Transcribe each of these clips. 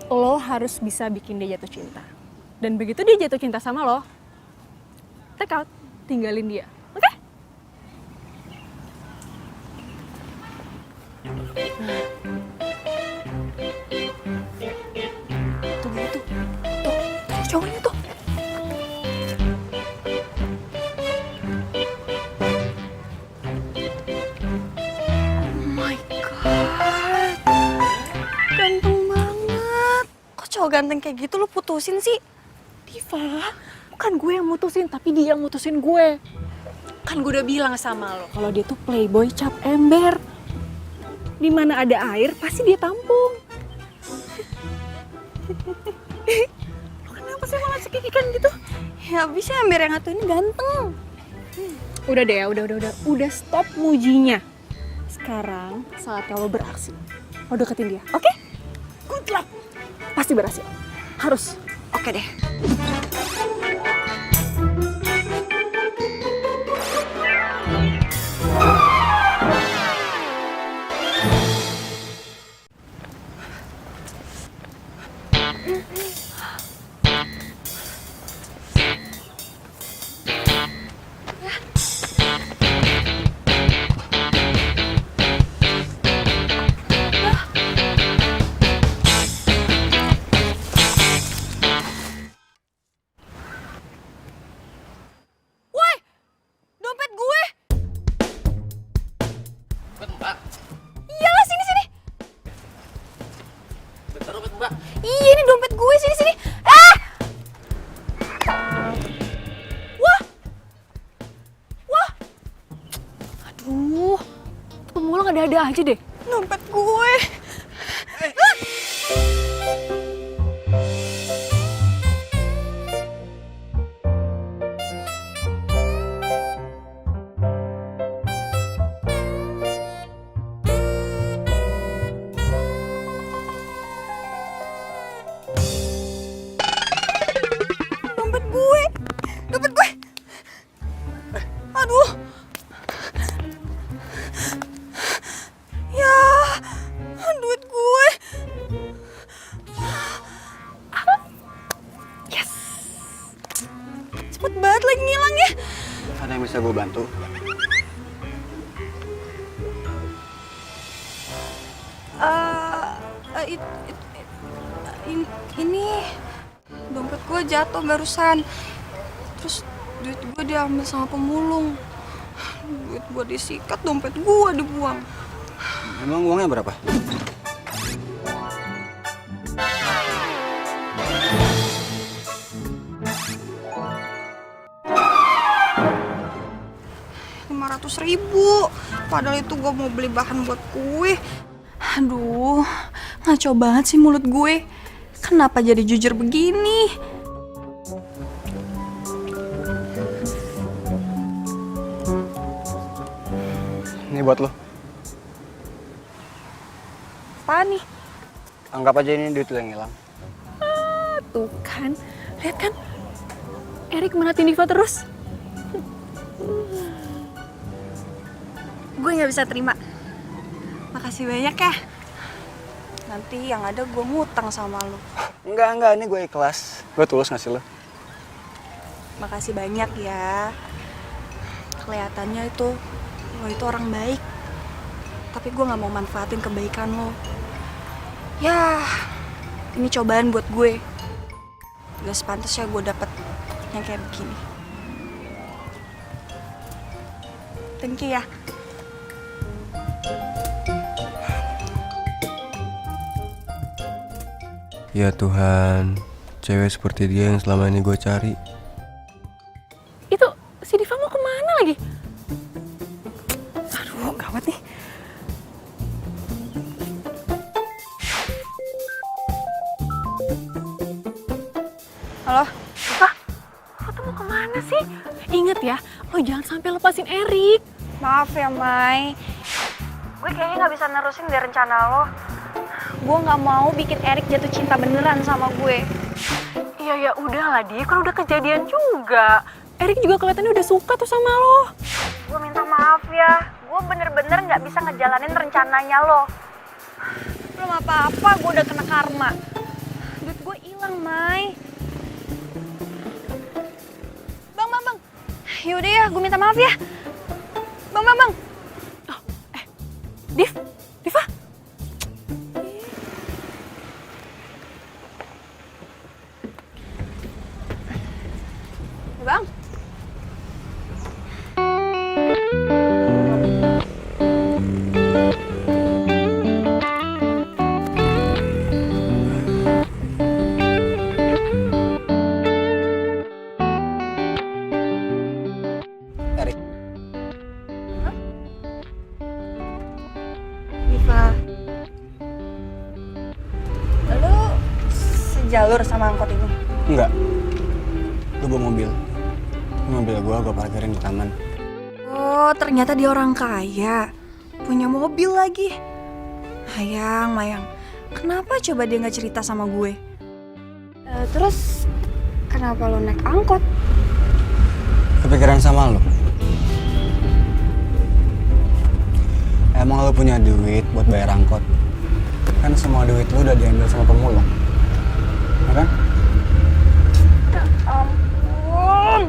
lo harus bisa bikin dia jatuh cinta. Dan begitu dia jatuh cinta sama lo, take out, tinggalin dia. Oke? Tuh, gitu. Tuh, cowoknya tuh. Oh my God. Ganteng banget. Kok cowok ganteng kayak gitu lo putusin sih? Diva, bukan gue yang mutusin, tapi dia yang mutusin gue. Kan gue udah bilang sama lo kalau dia tuh playboy cap ember. Di mana ada air pasti dia tampung. Lo kenapa sih malah cekikikan gitu? Ya bisa ember yang satu ini ganteng. Udah deh ya, udah stop mujinya. Sekarang saatnya lo beraksi. Lo deketin dia, oke? Good luck. Pasti berhasil. Harus. Oke deh. Dompet gue. Dompet Mbak. Iyalah sini. Bentar dompet Mbak. Iya ini dompet gue sini. Ah! Wah. Aduh. Pemulung ada aja deh. Dompet gue. Dompet gue. Aduh. Ya, duit gue. Yes. Cepet banget lagi ngilangnya. Ada yang bisa gue bantu? Ini dompet gue jatuh barusan. Terus duit gue diambil sama pemulung. Duit gue disikat, dompet gue dibuang. Emang uangnya berapa? Rp500.000. Padahal itu gue mau beli bahan buat kue. Aduh, ngaco banget sih mulut gue. Kenapa jadi jujur begini? Ini buat lo. Apa nih? Anggap aja ini duit lo yang hilang. Tuh kan, lihat kan, Erik merhatiin Diva terus. Gue nggak bisa terima. Makasih banyak ya. Nanti yang ada gue ngutang sama lo. Enggak, ini gue ikhlas. Gue tulus ngasih lo. Makasih banyak ya. Kelihatannya itu lo itu orang baik. Tapi gue nggak mau manfaatin kebaikan lo. Ya, ini cobaan buat gue. Gak sepantasnya gue dapet yang kayak begini. Thank you ya. Ya Tuhan, cewek seperti dia yang selama ini gue cari. Itu si Diva mau kemana lagi? Aduh, gawat nih. Halo, Diva, lo tuh mau kemana sih? Ingat ya, lo jangan sampai lepasin Erik. Maaf ya, Mai. Gue kayaknya nggak bisa nerusin deh rencana lo. Gue nggak mau bikin Erik jatuh cinta beneran sama gue. Ya udahlah, Di, kan udah kejadian juga. Erik juga kelihatannya udah suka tuh sama lo. Gue minta maaf ya, gue bener-bener nggak bisa ngejalanin rencananya lo. Belum apa-apa, gue udah kena karma. hilang, Mai. Bang. Yaudah ya, gue minta maaf ya. Bang. Oh, Diva. Bang. Erik. Diva. Lu sejalur sama angkot ini? Enggak. Gue bawa mobil. Mobil gue parkirin di taman. Oh, ternyata dia orang kaya. Punya mobil lagi. Mayang. Kenapa coba dia nggak cerita sama gue? Terus kenapa lo naik angkot? Kepikiran sama lo? Emang lo punya duit buat bayar angkot? Kan semua duit lo udah diambil sama pemulung. Ya kan? Ya ampun.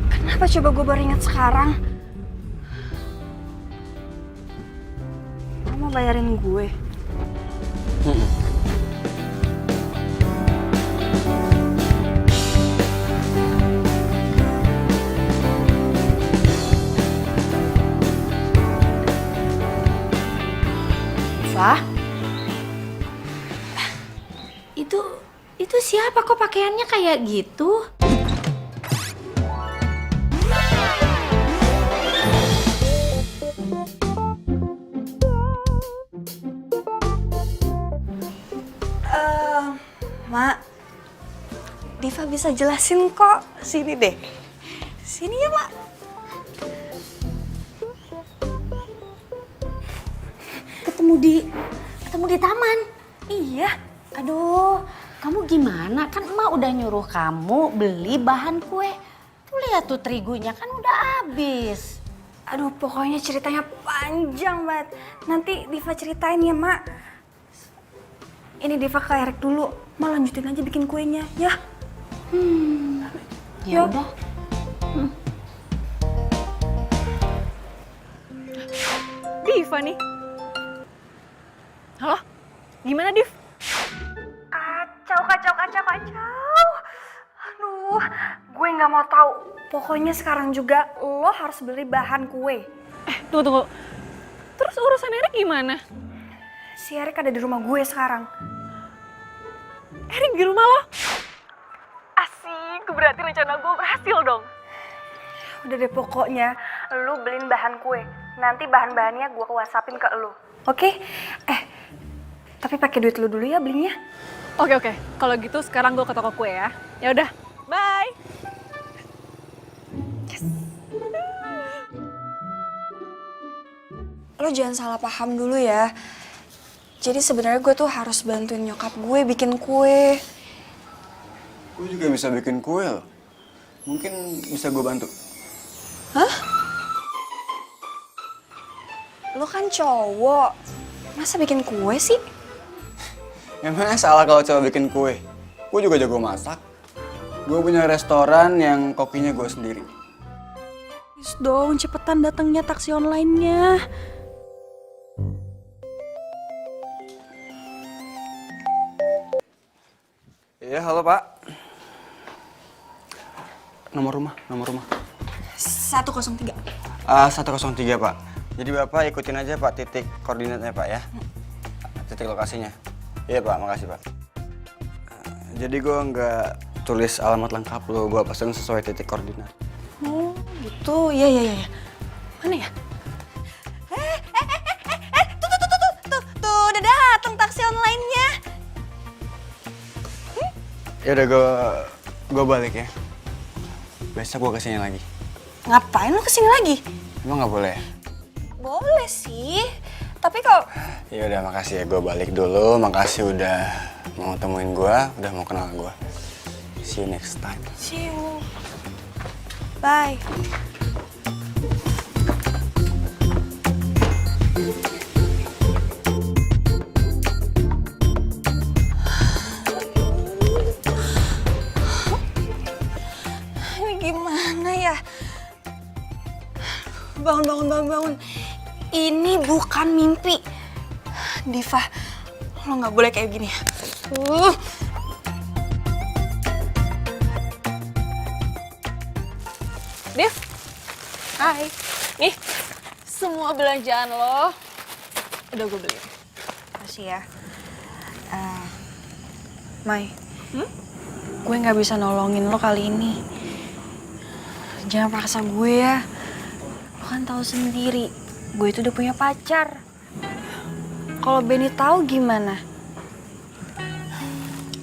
Kenapa coba gue baru ingat sekarang? Lo mau bayarin gue? Wah, itu siapa kok pakaiannya kayak gitu? Mak, Diva bisa jelasin kok. Sini deh. Sini ya, Mak. Ketemu di taman. Iya. Aduh, kamu gimana? Kan emak udah nyuruh kamu beli bahan kue. Tuh lihat tuh terigunya kan udah habis. Aduh, pokoknya ceritanya panjang banget. Nanti Diva ceritain ya, Mak. Ini Diva ke Erik dulu. Mak lanjutin aja bikin kuenya, ya. Ya udah. Diva nih. Halo? Gimana, Div? Kacau. Aduh, gue nggak mau tahu. Pokoknya sekarang juga lo harus beli bahan kue. Tunggu. Terus urusan Erik gimana? Si Erik ada di rumah gue sekarang. Erik di rumah lo? Asik, berarti rencana gue berhasil dong. Udah deh, pokoknya lo beliin bahan kue. Nanti bahan-bahannya gue WhatsAppin ke lo. Oke? Tapi pakai duit lo dulu ya belinya. Oke. Kalau gitu sekarang gue ke toko kue ya. Ya udah, bye. Lo jangan salah paham dulu ya. Jadi sebenarnya gue tuh harus bantuin nyokap gue bikin kue. Gue juga bisa bikin kue loh. Mungkin bisa gue bantu. Hah? Lo kan cowok. Masa bikin kue sih? Emangnya salah kalau coba bikin kue? Gue juga jago masak. Gue punya restoran yang kokinya gue sendiri. Please dong, cepetan datangnya taksi online-nya. Iya, halo Pak. Nomor rumah. 103. 103 Pak. Jadi Bapak ikutin aja Pak titik koordinatnya Pak ya. Titik lokasinya. Iya Pak, makasih Pak. Jadi gue nggak tulis alamat lengkap lo, gue pasang sesuai titik koordinat. Oh gitu, iya. Mana ya? Tuh, udah datang taksi online-nya. Ya udah gue balik ya. Besok gue kesini lagi. Ngapain lo kesini lagi? Emang nggak boleh? Boleh sih, tapi kok... Ya udah, makasih ya, gue balik dulu. Makasih udah mau temuin gue, udah mau kenal gue. See you next time. See you. Bye. bangun. Ini bukan mimpi. Diva, lo nggak boleh kayak gini. Dev, hai. Nih, semua belanjaan lo udah gue beli. Makasih ya. Mai, gue nggak bisa nolongin lo kali ini. Jangan paksa gue ya. Lo kan tahu sendiri, gue itu udah punya pacar. Kalau Benny tahu gimana?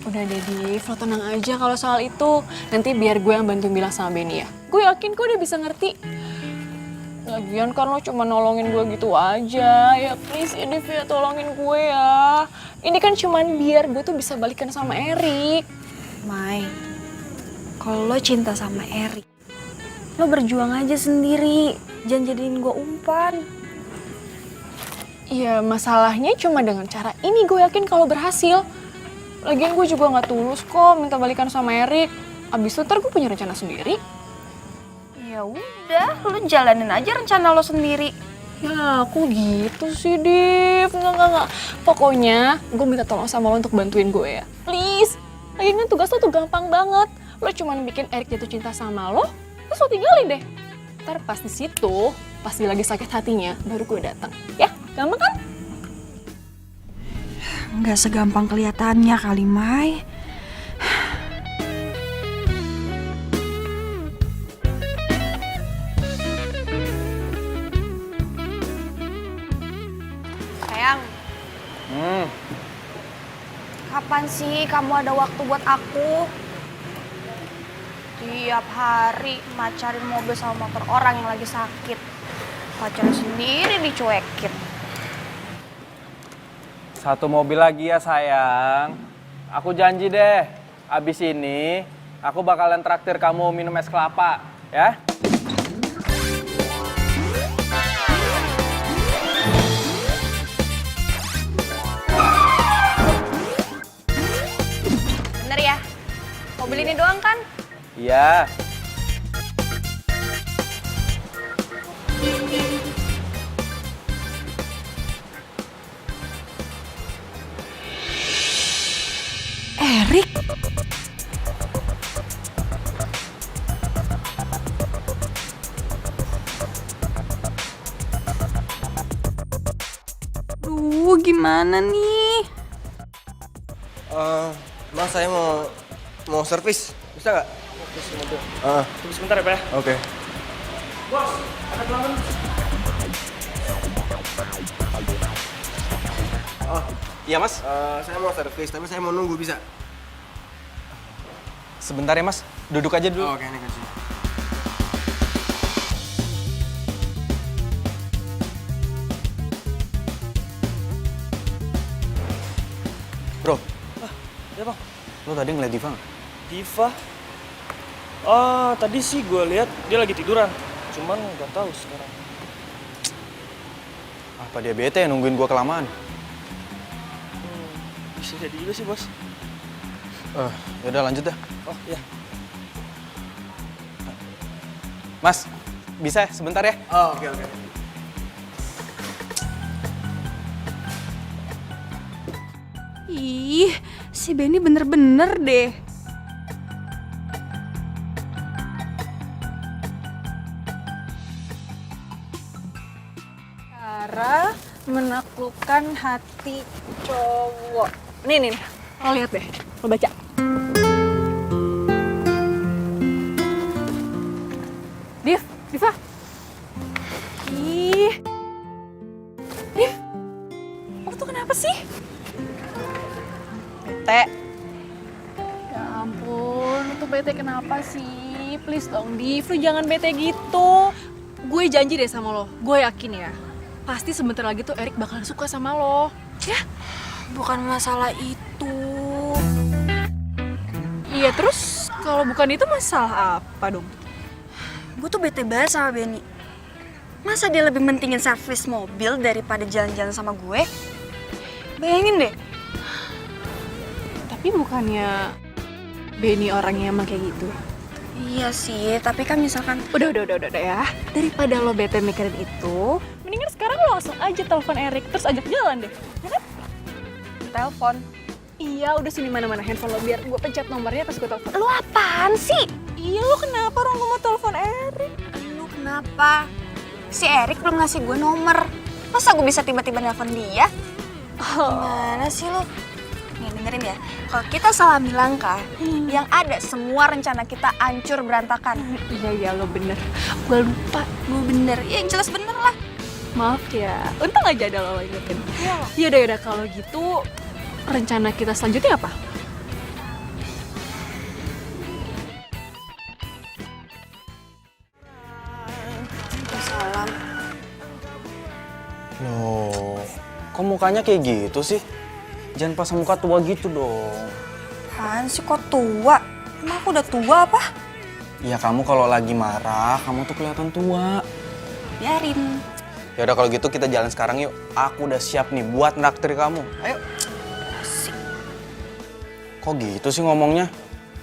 Udah deh, Div, lo tenang aja kalau soal itu. Nanti biar gue yang bantuin bilang sama Benny ya. Gue yakin kok dia bisa ngerti. Lagian kan lo cuma nolongin gue gitu aja. Ya please ya, Div, ya tolongin gue ya. Ini kan cuman biar gue tuh bisa balikan sama Erik. Mai, kalau lo cinta sama Erik, lo berjuang aja sendiri. Jangan jadiin gue umpan. Ya masalahnya cuma dengan cara ini gue yakin kalau berhasil. Lagian gue juga gak tulus kok minta balikan sama Erik. Abis itu ntar gue punya rencana sendiri. Ya udah, lo jalanin aja rencana lo sendiri. Ya aku gitu sih, Div. Enggak. Pokoknya gue minta tolong sama lo untuk bantuin gue ya. Please. Lagian kan tugas lo tuh gampang banget. Lo cuma bikin Erik jatuh cinta sama lo, terus lo tinggalin deh. Ntar pas di situ, pas dia lagi sakit hatinya, baru gue datang. Ya, gampang kan? Nggak segampang kelihatannya kali, Mai. Sayang. Kapan sih kamu ada waktu buat aku? Tiap hari macarin mobil sama motor orang yang lagi sakit. Pacarnya sendiri dicuekin. Satu mobil lagi ya sayang. Aku janji deh, abis ini aku bakalan traktir kamu minum es kelapa, ya? Bener ya? Mobil ini doang kan? Iya. Erik? Duh, gimana nih? Mas, saya mau servis. Bisa nggak? Servis mobil. Tunggu sebentar ya, Pak. Oke. Bos, ada pelanggan. Oh, iya Mas. Saya mau servis, tapi saya mau nunggu, bisa? Sebentar ya, Mas. Duduk aja dulu. Oke, ini kunci. Bro, Ya bang, lo tadi ngeliat Diva nggak? Diva? Tadi sih gue lihat dia lagi tiduran. Cuman nggak tahu sekarang. Apa dia bete ya nungguin gua kelamaan? Bisa jadi juga sih bos. Yaudah lanjut dah. Oh iya. Mas, bisa ya? Sebentar ya? Oh, oke. Ih, si Benny bener-bener deh. Cara menaklukkan hati cowok. Nih. Lo lihat deh, lo baca. Diva. Ih. Div, lo tuh kenapa sih? Bete. Ya ampun, lo tuh bete kenapa sih? Please dong, Div, lo jangan bete gitu. Gue janji deh sama lo, gue yakin ya. Pasti sebentar lagi tuh Erik bakalan suka sama lo. Ya? Bukan masalah itu. Iya, terus kalau bukan itu masalah apa dong? Gue tuh bete banget sama Benny. Masa dia lebih mentingin servis mobil daripada jalan-jalan sama gue? Bayangin deh. Tapi bukannya Benny orangnya emang kayak gitu? Iya sih, tapi kan misalkan Udah ya. Daripada lo bete mikirin itu, mendingan sekarang lo langsung aja telepon Erik, terus ajak jalan deh. Ya kan? telepon. Iya, udah sini mana-mana handphone lo biar gue pencet nomornya pas gue telepon. Lu apaan sih? Iya, lo kenapa orang gue mau telepon Erik? Lu kenapa? Si Erik belum ngasih gue nomor. Masa gue bisa tiba-tiba nelfon dia? Gimana sih lu? Nih dengerin ya, kalau kita salah melangkah, yang ada semua rencana kita hancur berantakan. Iya, lo bener. Gue lupa. Gue bener, ya yang jelas bener lah. Maaf ya, untung aja ada lo ingetin. Yaudah, kalau gitu rencana kita selanjutnya apa? Salam. Loh, kok mukanya kayak gitu sih? Jangan pasang muka tua gitu dong. Apaan sih kok tua? Emang aku udah tua apa? Ya kamu kalau lagi marah, kamu tuh kelihatan tua. Biarin. Ya udah kalau gitu kita jalan sekarang yuk. Aku udah siap nih buat naktir kamu. Ayo. Kok gitu sih ngomongnya?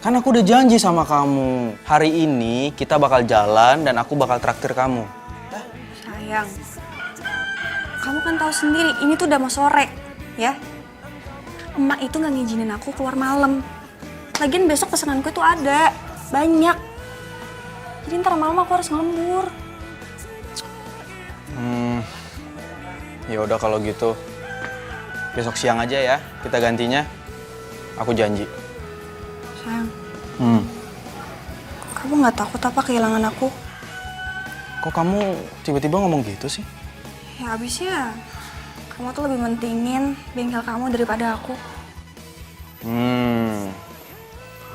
Kan aku udah janji sama kamu. Hari ini kita bakal jalan dan aku bakal traktir kamu. Sayang. Kamu kan tahu sendiri, ini tuh udah mau sore, ya. Emak itu nggak ngizinin aku keluar malam. Lagian besok pesananku tuh ada, banyak. Jadi ntar malam aku harus ngelembur. Ya udah kalau gitu. Besok siang aja ya, kita gantinya. Aku janji. Sayang, kamu nggak takut apa kehilangan aku? Kok kamu tiba-tiba ngomong gitu sih? Ya abisnya, kamu tuh lebih mentingin bengkel kamu daripada aku.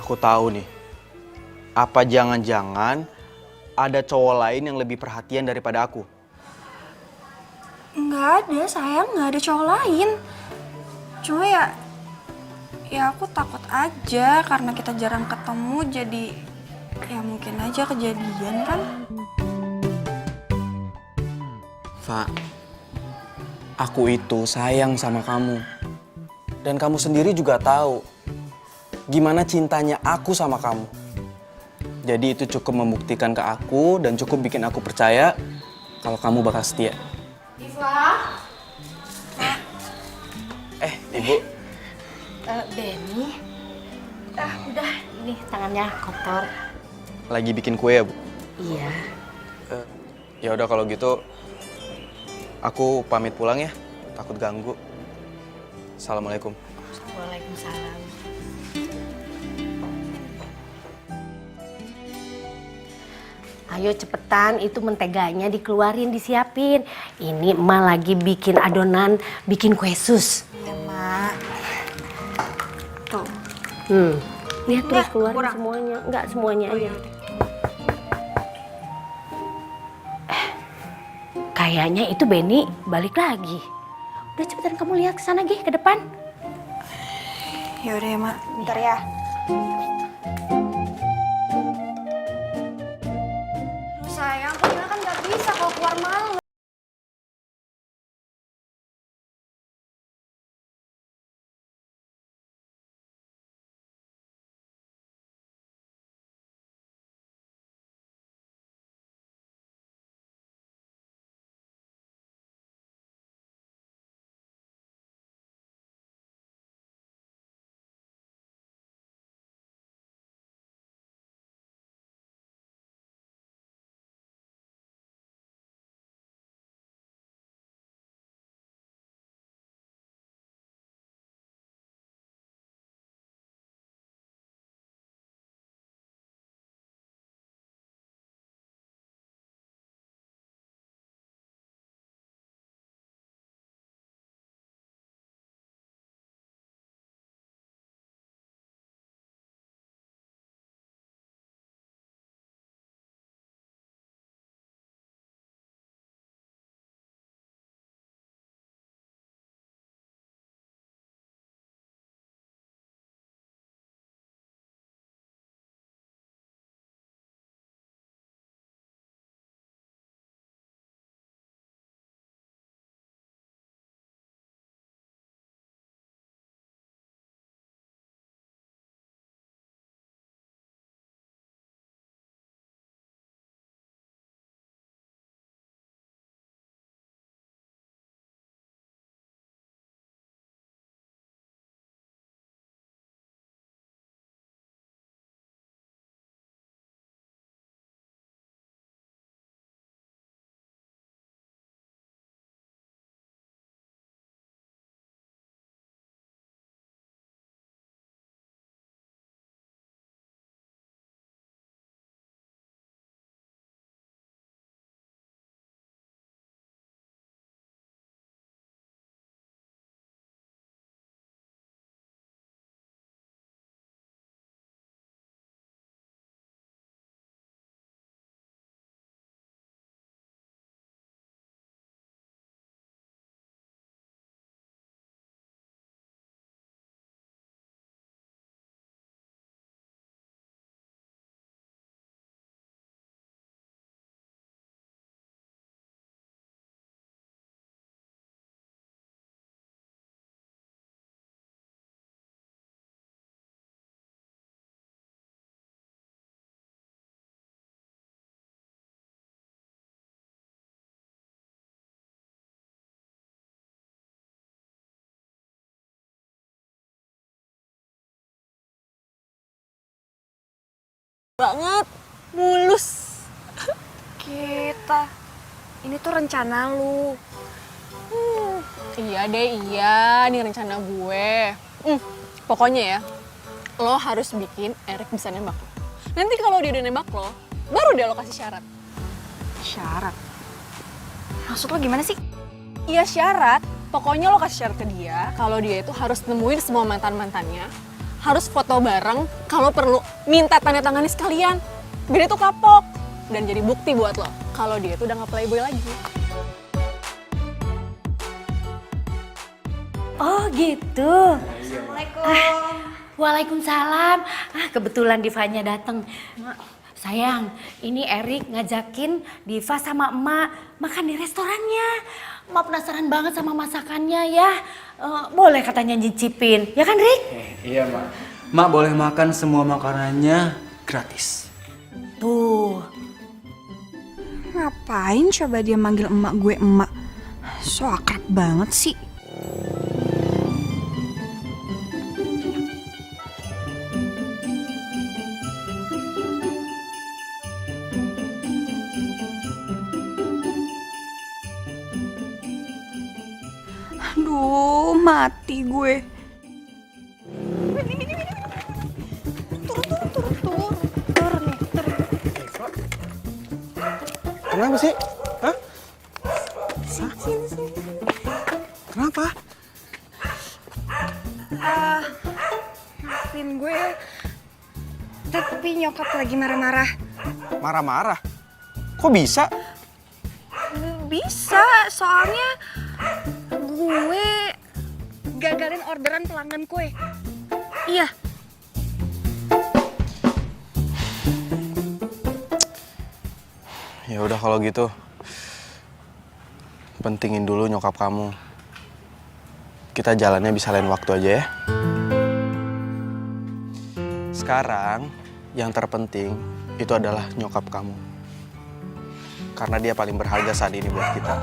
Aku tahu nih. Apa jangan-jangan ada cowok lain yang lebih perhatian daripada aku? Nggak ada, sayang, nggak ada cowok lain. Cuma ya aku takut aja karena kita jarang ketemu, jadi ya mungkin aja kejadian kan. Fa, aku itu sayang sama kamu. Dan kamu sendiri juga tahu gimana cintanya aku sama kamu. Jadi itu cukup membuktikan ke aku dan cukup bikin aku percaya kalau kamu bakal setia. Ibu. Benny. Udah, ini tangannya kotor. Lagi bikin kue ya, Bu? Iya. Ya udah kalau gitu aku pamit pulang ya. Takut ganggu. Assalamualaikum. Waalaikumsalam. Ayo cepetan, itu menteganya dikeluarin, disiapin. Ini emak lagi bikin adonan, bikin kue sus. Ya, Mak. Tuh. Lihat tuh, Enggak, keluarin kurang. semuanya. Enggak, semuanya aja. Kayaknya itu Benny balik lagi. Udah cepetan kamu lihat ke sana, Gi, ke depan. Ya udah ya, Mak. Bentar ya. banget, mulus. Kita, ini tuh rencana lu. Iya deh, iya, ini rencana gue. Pokoknya ya, lo harus bikin Erik bisa nembak lo. Nanti kalau dia udah nembak lo, baru dia lo kasih syarat. Syarat? Maksud lo gimana sih? Iya syarat, pokoknya lo kasih syarat ke dia kalau dia itu harus nemuin semua mantan-mantannya, harus foto bareng, kalau perlu minta tanda tangani sekalian, biar itu kapok dan jadi bukti buat lo kalau dia itu udah gak playboy lagi. Oh gitu. Assalamualaikum. Waalaikumsalam. Kebetulan Divanya datang. Sayang, ini Erik ngajakin Diva sama emak makan di restorannya. Emak penasaran banget sama masakannya ya. Boleh katanya nyicipin, ya kan Rik? Iya, Mak. Mak boleh makan semua makanannya gratis. Tuh. Ngapain coba dia manggil emak gue emak? So akrab banget sih. Aduh, mati gue. Turun nih. Kenapa sih? Hah? Kenapa? Maafin gue. Tapi nyokap lagi marah-marah. Marah-marah? Kok bisa? Bisa, soalnya gue gagalin orderan pelanggan kue. Iya. Ya udah kalau gitu. Pentingin dulu nyokap kamu. Kita jalannya bisa lain waktu aja ya. Sekarang yang terpenting itu adalah nyokap kamu. Karena dia paling berharga saat ini buat kita.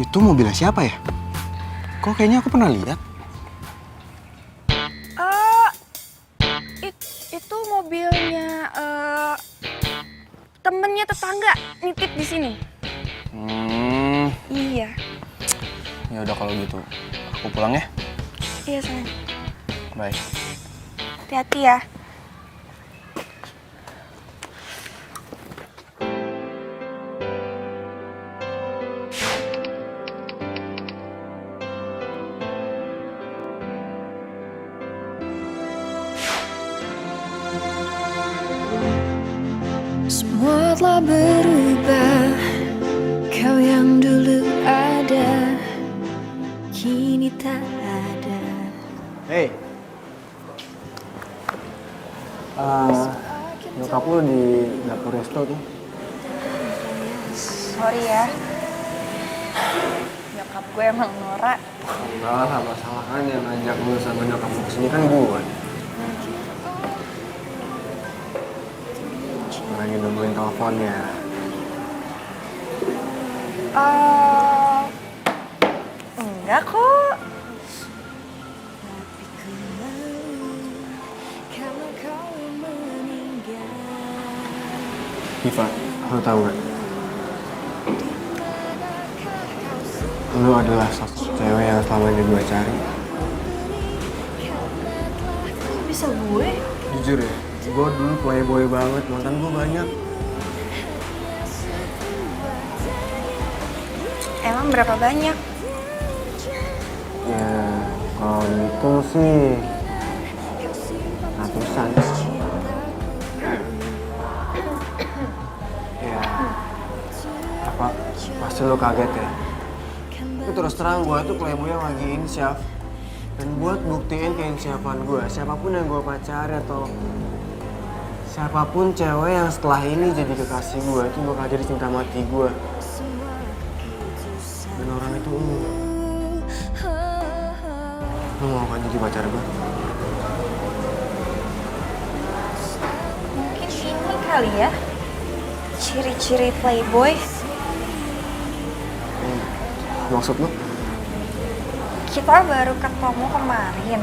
Itu mobilnya siapa ya? Kok kayaknya aku pernah lihat? Itu mobilnya temennya tetangga nitip di sini. Iya. Ya udah kalau gitu, aku pulang ya. Iya sayang. Bye. Hati-hati ya. Semua telah berubah, kau yang dulu ada, kini tak ada. Hey. Nyokap lu di dapur resto tuh. Sorry ya. Nyokap gue emang norak. Enggak lah, masalah kan yang ngajak lu sama nyokap lu kesini kan gue. Lagi nungguin teleponnya. Enggak kok. Diva, lu tahu gak? Lu adalah sosok cewek yang selama ini gue cari. Kok bisa gue? Jujur ya, gue dulu playboy banget, mantan gue banyak. Emang berapa banyak? Ya, kalau itu sih ratusan. Ya, apa pasti lo kaget ya? Tapi terus terang gue tuh playboy yang lagi insyaf. Dan buat buktiin keinsyafan gue, siapapun yang gue pacari atau siapapun cewek yang setelah ini jadi kekasih gue, itu bakal jadi cinta mati gue. Dan orang itu lu mau kan jadi pacar gue? Mungkin ini kali ya. Ciri-ciri playboy. Maksud lu? Kita baru ketemu kemarin.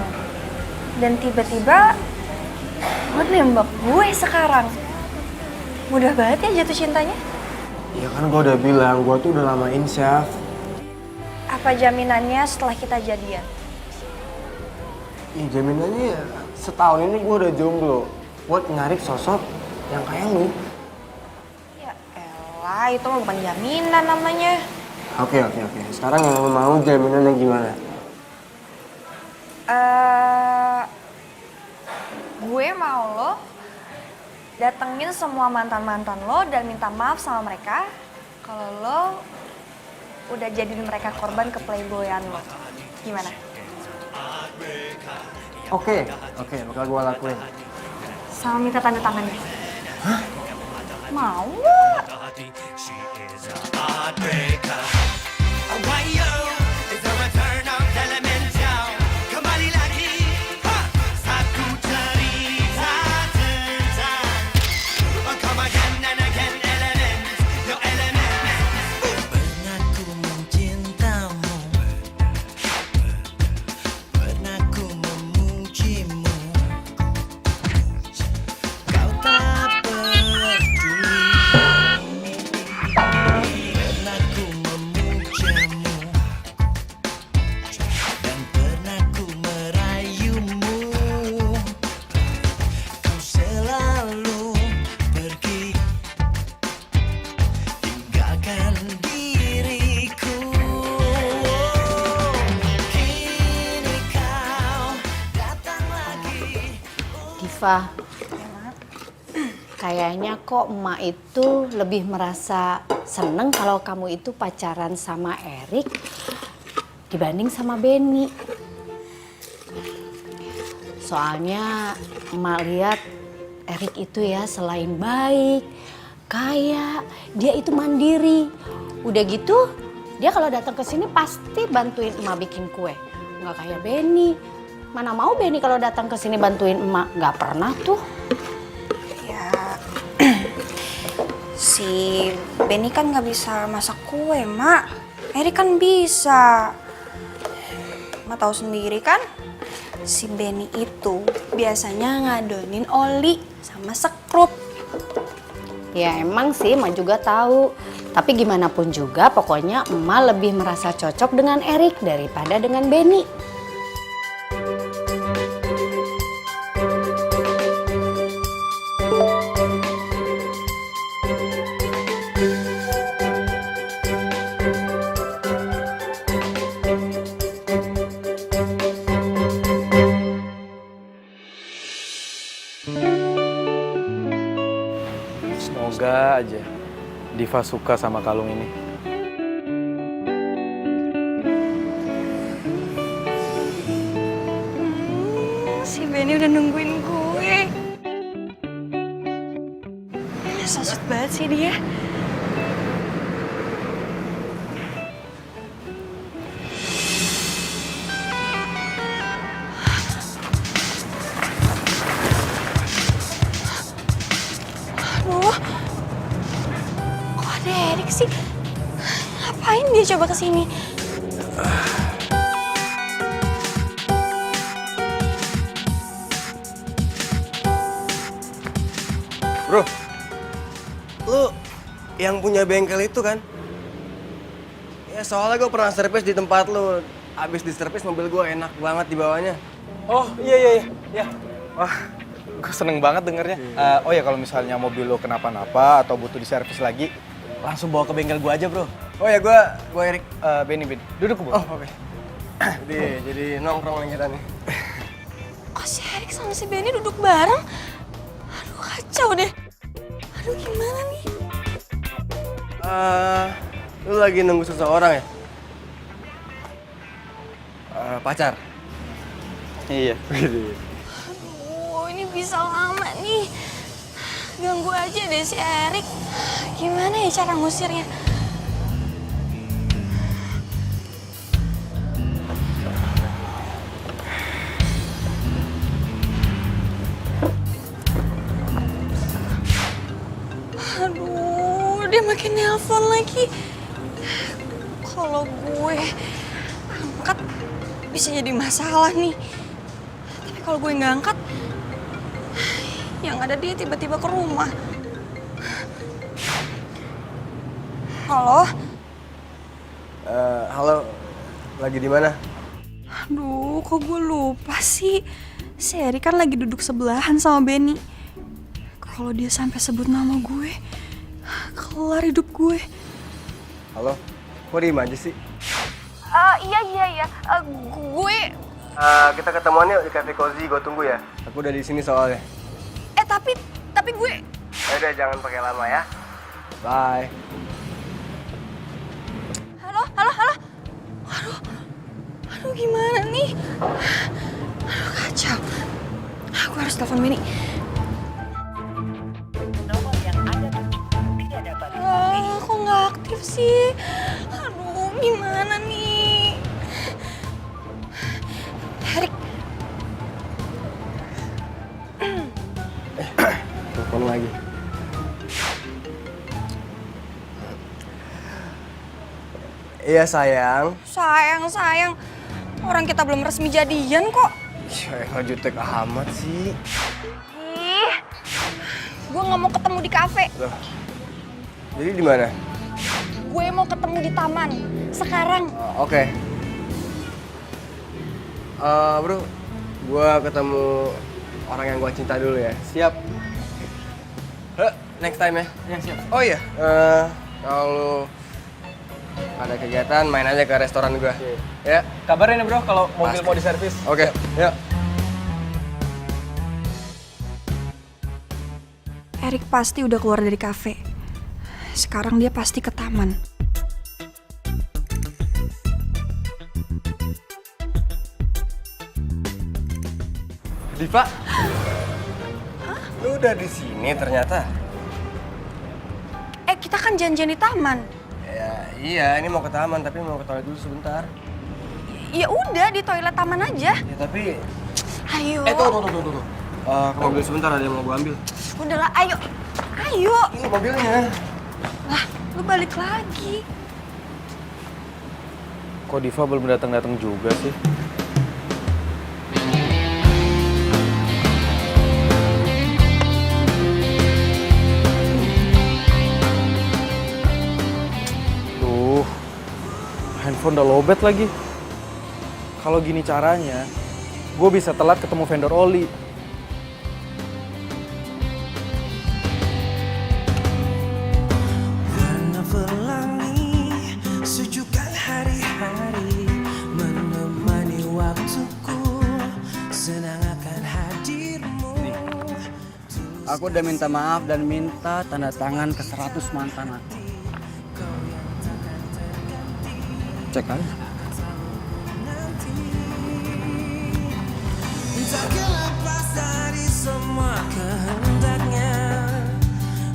Dan tiba-tiba lo nembak gue sekarang. Mudah banget ya jatuh cintanya. Ya kan gue udah bilang, gue tuh udah lama insyaf. Apa jaminannya setelah kita jadian? Ya jaminannya ya setahun ini gue udah jomblo buat nyari sosok yang kayak lu. Ya elah, itu mah bukan jaminan namanya. Oke. Sekarang yang lu mau jaminannya gimana? Gue mau lo datengin semua mantan-mantan lo dan minta maaf sama mereka kalau lo udah jadiin mereka korban ke playboyan lo. Gimana? Oke, bakal gue lakuin. Sama minta tanda tangannya. Hah? Mau nggak? Diva, kayaknya kok emak itu lebih merasa seneng kalau kamu itu pacaran sama Erik dibanding sama Benny. Soalnya emak lihat Erik itu ya selain baik, kaya, dia itu mandiri. Udah gitu, dia kalau datang ke sini pasti bantuin emak bikin kue. Nggak kayak Benny. Mana mau Benny kalau datang ke sini bantuin emak, nggak pernah tuh. Ya, si Benny kan nggak bisa masak kue, Mak. Erik kan bisa. Mak tahu sendiri kan, si Benny itu biasanya ngadonin oli sama sekrup. Ya emang sih, emak juga tahu. Tapi gimana pun juga, pokoknya emak lebih merasa cocok dengan Erik daripada dengan Benny. Semoga aja Diva suka sama kalung ini. Si Benny udah nungguin gue. Sosok banget sih dia. Aduh, kok ada Erik sih? Ngapain dia coba kesini? Bro, lu yang punya bengkel itu kan? Ya soalnya gue pernah servis di tempat lu. Abis di servis mobil gue enak banget di bawahnya. Oh iya. Wah, gue seneng banget dengernya. Oh ya, kalau misalnya mobil lo kenapa-napa atau butuh diservis lagi, langsung bawa ke bengkel gue aja, bro. Oh ya, gue Erik. Benny. Duduk ke bawah. Oh, oke. Jadi nongkrong lagi kita nih. Kok si Erik sama si Benny duduk bareng? Aduh, kacau deh. Aduh, gimana nih? Lu lagi nunggu seseorang ya? Pacar? Iya. Aduh, ini bisa lama nih. Ganggu aja deh si Erik. Gimana ya cara ngusirnya? Aduh, dia makin nelpon lagi. Kalau gue angkat, bisa jadi masalah nih. Tapi kalau gue nggak angkat, yang ada dia tiba-tiba ke rumah. Halo? Halo, lagi di mana? Aduh, kok gue lupa sih. Si Erik kan lagi duduk sebelahan sama Benny. Kalau dia sampai sebut nama gue, kelar hidup gue. Halo, kok diem aja sih? Iya. Gue... Kita ketemuan yuk di Cafe Cozy, gue tunggu ya. Aku udah di sini soalnya. Tapi gue... Udah, jangan pakai lama ya. Bye. Halo? Aduh, gimana nih? Aduh, kacau. Aku harus telepon Benny. Kok nggak aktif sih? Aduh, gimana nih? Erik. Telepon lagi. Iya sayang. Sayang. Orang kita belum resmi jadian kok. Ya jutek amat sih. Ih, gue nggak mau ketemu di kafe. Loh. Jadi di mana? Gue mau ketemu di taman. Sekarang. Oke. Bro, gue ketemu orang yang gue cinta dulu ya. Siap. Next time ya. Ya, siap. Oh iya, kalau ada kegiatan main aja ke restoran gue. Ya. Kabarin ya bro kalau mobil Pasti. mau diservis. Oke. Ya. Erik pasti udah keluar dari kafe. Sekarang dia pasti ke taman. Diva. Lu udah di sini ternyata. Kita kan janjian di taman. Ya, iya, ini mau ke taman tapi mau ke toilet dulu sebentar. Ya udah, di toilet taman aja. Ya tapi Ayo. Tuh. Ke mobil sebentar, ada yang mau gue ambil. Udahlah, ayo. Ini mobilnya. Lah, lu balik lagi. Kok Diva belum datang juga sih? Duh, handphone udah lowbat lagi. Kalau gini caranya, gue bisa telat ketemu vendor oli. Aku udah minta maaf dan minta tanda tangan ke 100 mantan aku. Cek kan?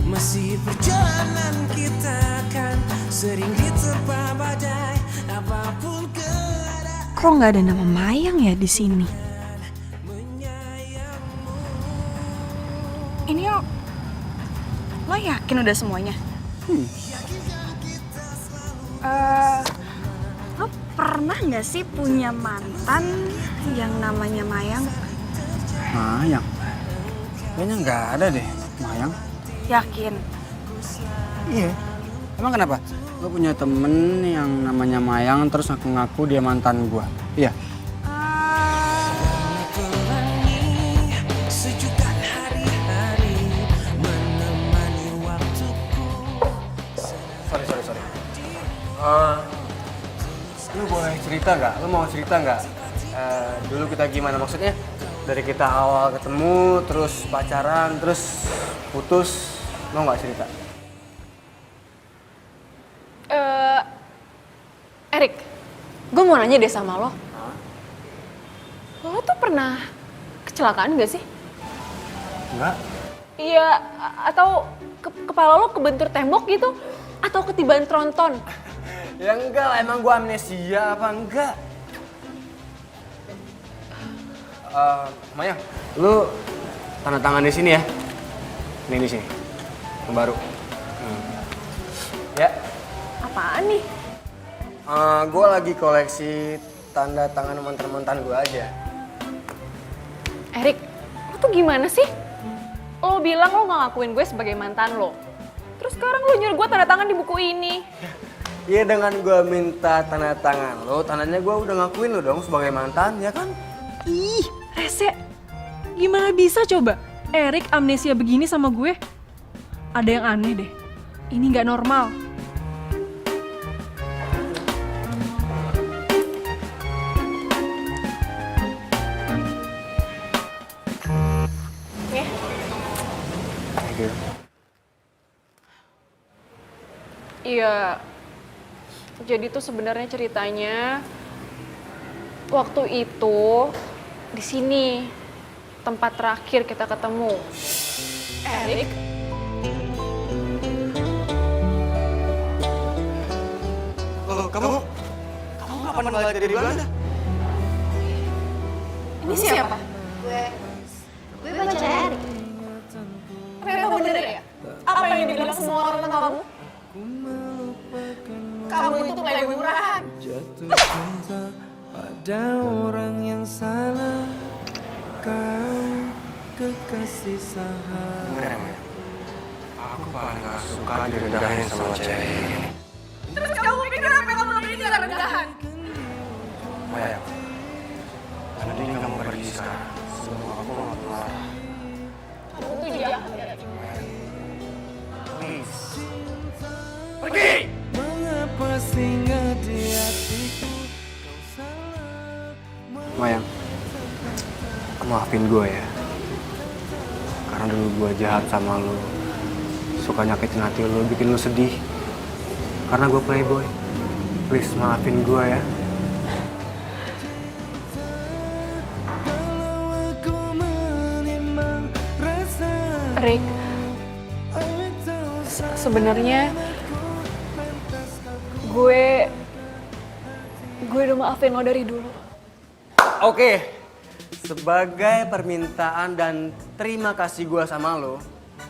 Masih perjalanan kita kan sering diterpa badai apapun keadaan. Kok nggak ada nama Mayang ya di sini? Ini lo yakin udah semuanya? Lo pernah nggak sih punya mantan yang namanya Mayang? Mayang? Kayaknya nggak ada deh, Mayang. Yakin? Iya. Emang kenapa? Gue punya temen yang namanya Mayang terus ngaku-ngaku dia mantan gua. Iya. Sorry. Lu boleh cerita nggak? Lu mau cerita nggak? Dulu kita gimana maksudnya? Dari kita awal ketemu, terus pacaran, terus putus, mau nggak cerita? Erik, gue mau nanya deh sama lo. Lo tuh pernah kecelakaan gak sih? Enggak. Iya, atau kepala lo kebentur tembok gitu? Atau ketibaan tronton? Ya enggak lah, emang gua amnesia apa enggak? Mayang, lu tanda tangan di sini ya. Ini di sini, yang baru. Ya. Apaan nih? Gue lagi koleksi tanda tangan mantan-mantan gue aja. Erik, lo tuh gimana sih? Lo bilang lo gak ngakuin gue sebagai mantan lo. Terus sekarang lo nyuruh gue tanda tangan di buku ini. Iya, dengan gue minta tanda tangan lo, tandanya gue udah ngakuin lo dong sebagai mantan, ya kan? Ih, rese. Gimana bisa coba? Erik amnesia begini sama gue? Ada yang aneh deh. Ini gak normal. Iya, jadi tuh sebenarnya ceritanya waktu itu di sini tempat terakhir kita ketemu. Erik, Oh, kamu kapan balik dari Belanda? ini siapa? Gue pacar Erik. Ternyata bener ya? Apa yang dibilang semua orang tentang kamu? Kamu itu playboy murahan. Jatuh cinta pada orang yang salah. Kau kekasih sahabat. Aku paling gak suka direndahin sama cewek. Terus kamu pikir apa yang kamu lakuin gak rendahan? Maya, mending kamu pergi sekarang. Semua aku gak marah. Kamu tuh jahat ya. Please. Mengapa singgah di hatiku? Kau salah. Mayang, maafin gue ya. Karena dulu gue jahat sama lo, suka nyakitin hati lo, bikin lo sedih. Karena gue playboy. Please maafin gue ya. Rick, sebenarnya gue udah maafin lo dari dulu. Oke, sebagai permintaan dan terima kasih gue sama lo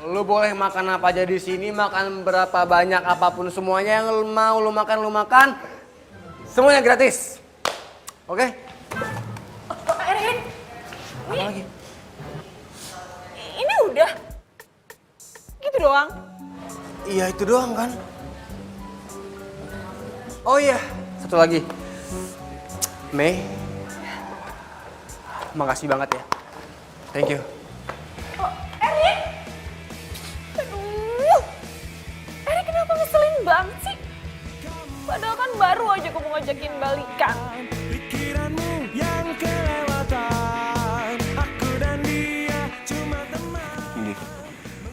boleh makan apa aja di sini, makan berapa banyak apapun, semuanya yang lo mau lo makan, semuanya gratis. Oke? Erik, Apa lagi? ini udah gitu doang. Iya itu doang kan? Oh iya, satu lagi. Mei, makasih banget ya. Thank you. Erik! Aduh, Erik kenapa ngeselin banget sih? Padahal kan baru aja gue mau ngajakin balikan. Pikiranmu yang kelewatan. Aku dan dia cuma teman. Ini,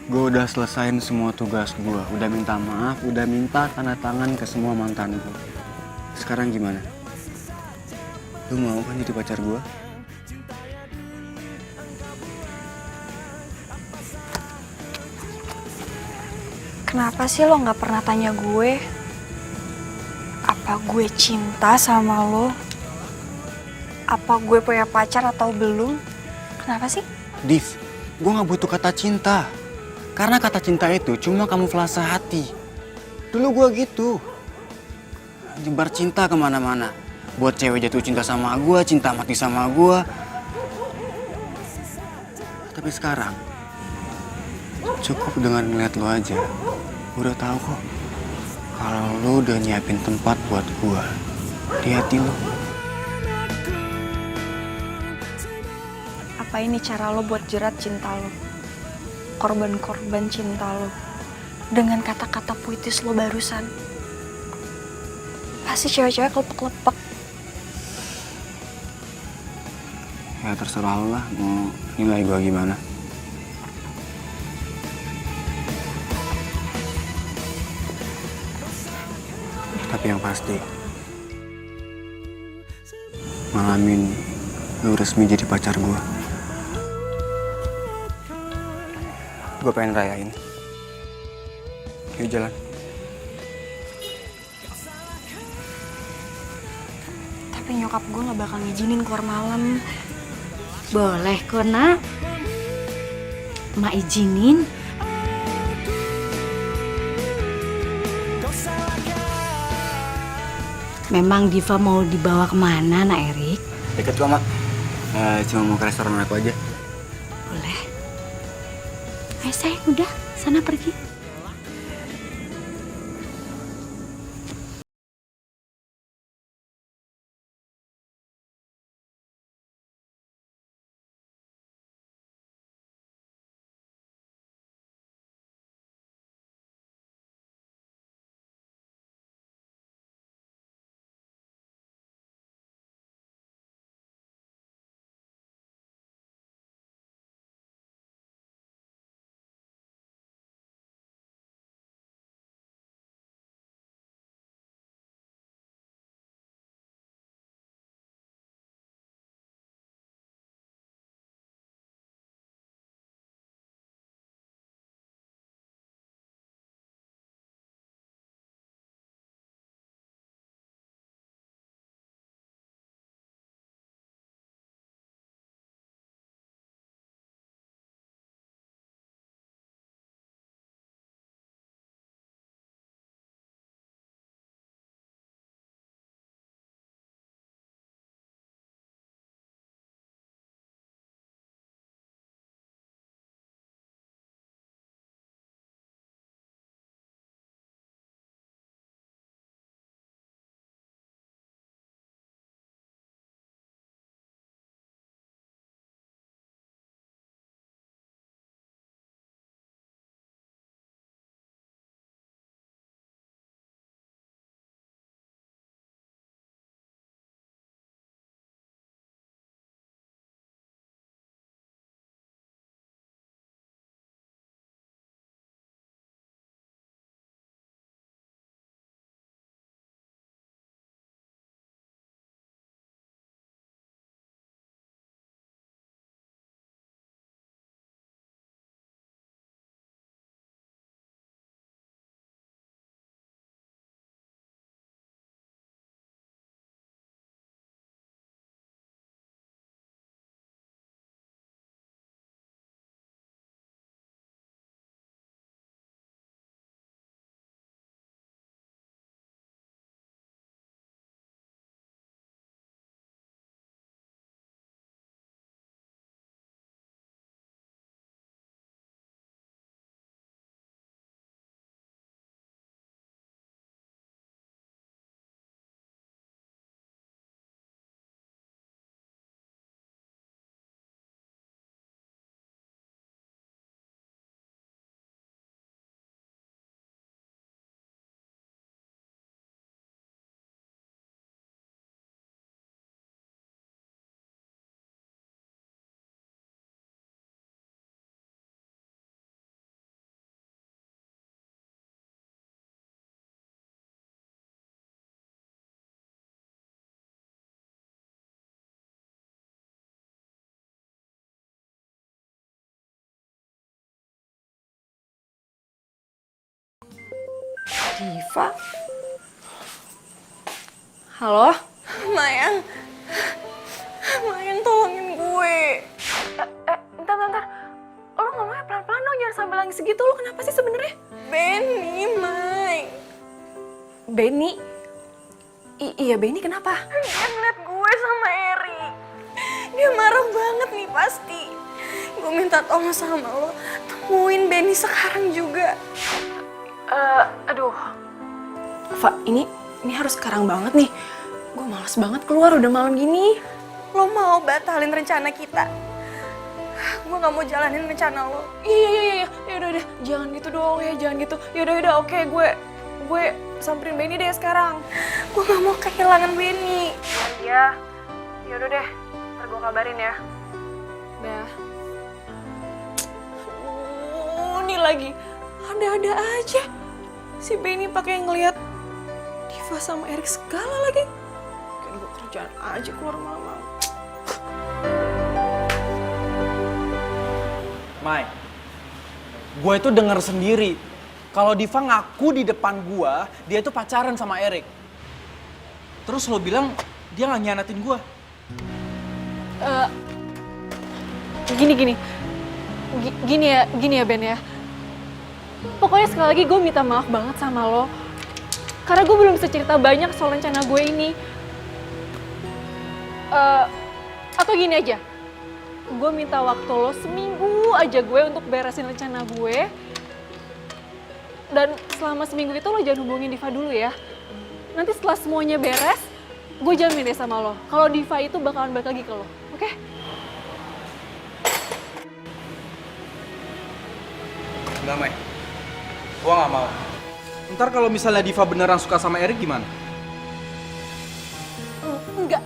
gue udah selesain semua tugas gue. Udah minta maaf, udah minta tanda tangan ke semua mantan gue. Sekarang gimana? Lu mau kan jadi pacar gue? Kenapa sih lo gak pernah tanya gue? Apa gue cinta sama lo? Apa gue punya pacar atau belum? Kenapa sih? Div, gue gak butuh kata cinta. Karena kata cinta itu cuma kamuflase hati. Dulu gue gitu. Nyebar cinta kemana-mana. Buat cewek jatuh cinta sama gue, cinta mati sama gue. Tapi sekarang, cukup dengan ngeliat lo aja. Gue udah tahu kok. Kalau lo udah nyiapin tempat buat gue di hati lo. Apa ini cara lo buat jerat cinta lo? Korban-korban cinta lo. Dengan kata-kata puitis lo barusan. Pasti cewek-cewek kelepek-kelepek. Ya terserah lo lah mau nilai gue gimana. Tapi yang pasti, malam ini lo resmi jadi pacar gue. Gue pengen rayain. Yuk jalan. Tapi nyokap gue gak bakal ngizinin keluar malam. Boleh kok, Nak. Mak izinin. memang Diva mau dibawa kemana, Nak Erik? Deket kok, Mak. Cuma mau ke restoran aku aja. Boleh. Ayo sayang, udah, sana pergi. Diva? Halo? Mayang. Mayang tolongin gue. Bentar. Lo ngomongnya pelan-pelan dong, jangan sambil nangis segitu. Lo kenapa sih sebenarnya? Benny, May. Benny? Iya, Benny kenapa? Dia ngeliat gue sama Eri. Dia marah banget nih pasti. Gue minta tolong sama lo, temuin Benny sekarang juga. Aduh. Fa, ini harus sekarang banget nih. Gue malas banget keluar udah malam gini. Lo mau batalin rencana kita? Gue gak mau jalanin rencana lo. Iya. Yaudah. Jangan gitu dong ya, jangan gitu. Yaudah, oke. Gue samperin Benny deh sekarang. Gue gak mau kehilangan Benny. Iya. Yaudah deh, ntar gue kabarin ya. Dah. Ini lagi. Ada-ada aja. Si Benny pakai ngeliat Diva sama Erik segala lagi. Kan gue kerjaan aja keluar malam-malam. Mai, gue itu denger sendiri kalau Diva ngaku di depan gue dia itu pacaran sama Erik. Terus lo bilang dia nggak nyianatin gue. Gini ya Ben ya. Pokoknya sekali lagi gue minta maaf banget sama lo. Karena gue belum bisa cerita banyak soal rencana gue ini. Atau gini aja, gue minta waktu lo seminggu aja gue untuk beresin rencana gue. Dan selama seminggu itu lo jangan hubungin Diva dulu ya. Nanti setelah semuanya beres, gue jamin deh sama lo, kalau Diva itu bakalan balik lagi ke lo, oke? Enggak, Mai. Gua nggak mau. Ntar kalau misalnya Diva beneran suka sama Erik gimana? Enggak.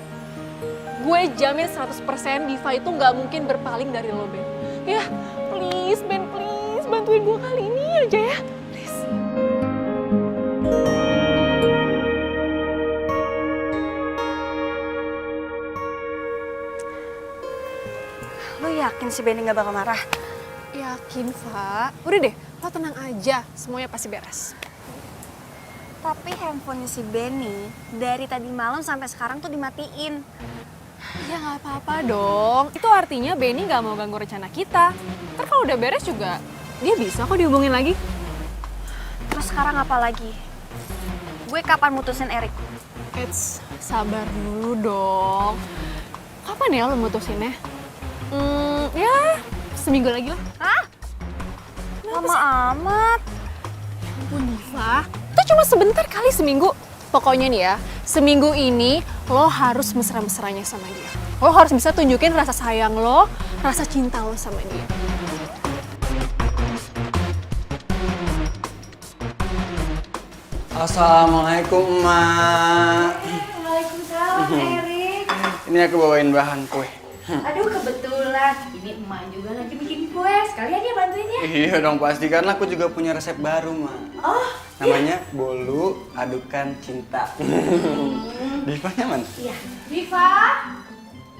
Gue jamin 100% Diva itu nggak mungkin berpaling dari lo, Ben. Ya, please, Ben, please. Bantuin gue kali ini aja ya. Please. Lo yakin si Benny gak bakal marah? Yakin, Fa. Udah deh, lo tenang aja. Semuanya pasti beres. Tapi handphonenya si Benny dari tadi malam sampai sekarang tuh dimatiin. Ya nggak apa-apa dong. Itu artinya Benny nggak mau ganggu rencana kita. Ntar kalau udah beres juga, dia bisa kok dihubungin lagi. Terus sekarang apa lagi? Gue kapan mutusin Erik? Sabar dulu dong. Kapan ya lo mutusinnya? Ya seminggu lagi lah. Hah? Lama amat. Ampun Diva, itu cuma sebentar kali seminggu. Pokoknya nih ya, seminggu ini lo harus mesra-mesranya sama dia. Lo harus bisa tunjukin rasa sayang lo, rasa cinta lo sama dia. Assalamualaikum, Emak. Waalaikumsalam, Erik. Ini aku bawain bahan kue. Aduh, kebetulan. Ini emak juga lagi bikin kue. Sekalian ya bantuin ya. Iya dong, pasti karena aku juga punya resep baru, Mak. Oh, Namanya bolu adukan cinta. Diva nyaman? iya. Diva?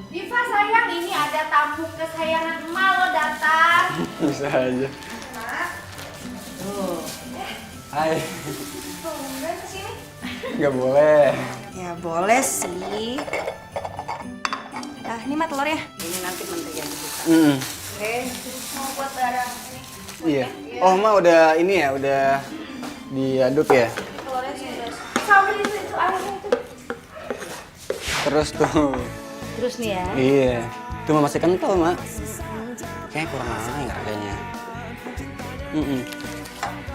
Diva sayang, ini ada tamu kesayangan emak lo datang. Bisa aja. Tuh. Hai. Tumben kesini. Nggak boleh. Ya boleh sih. Nah, ini mah telurnya. Ini nanti menteri yang dibuka. Oke. Mau buat barang ini. Iya. Oh, Ma udah ini ya, udah diaduk ya? Telurnya sudah. Sambil itu airnya itu. Terus tuh. Terus nih ya. Iya. Itu mah masih kental, Mak. Kayaknya kurang air kayaknya.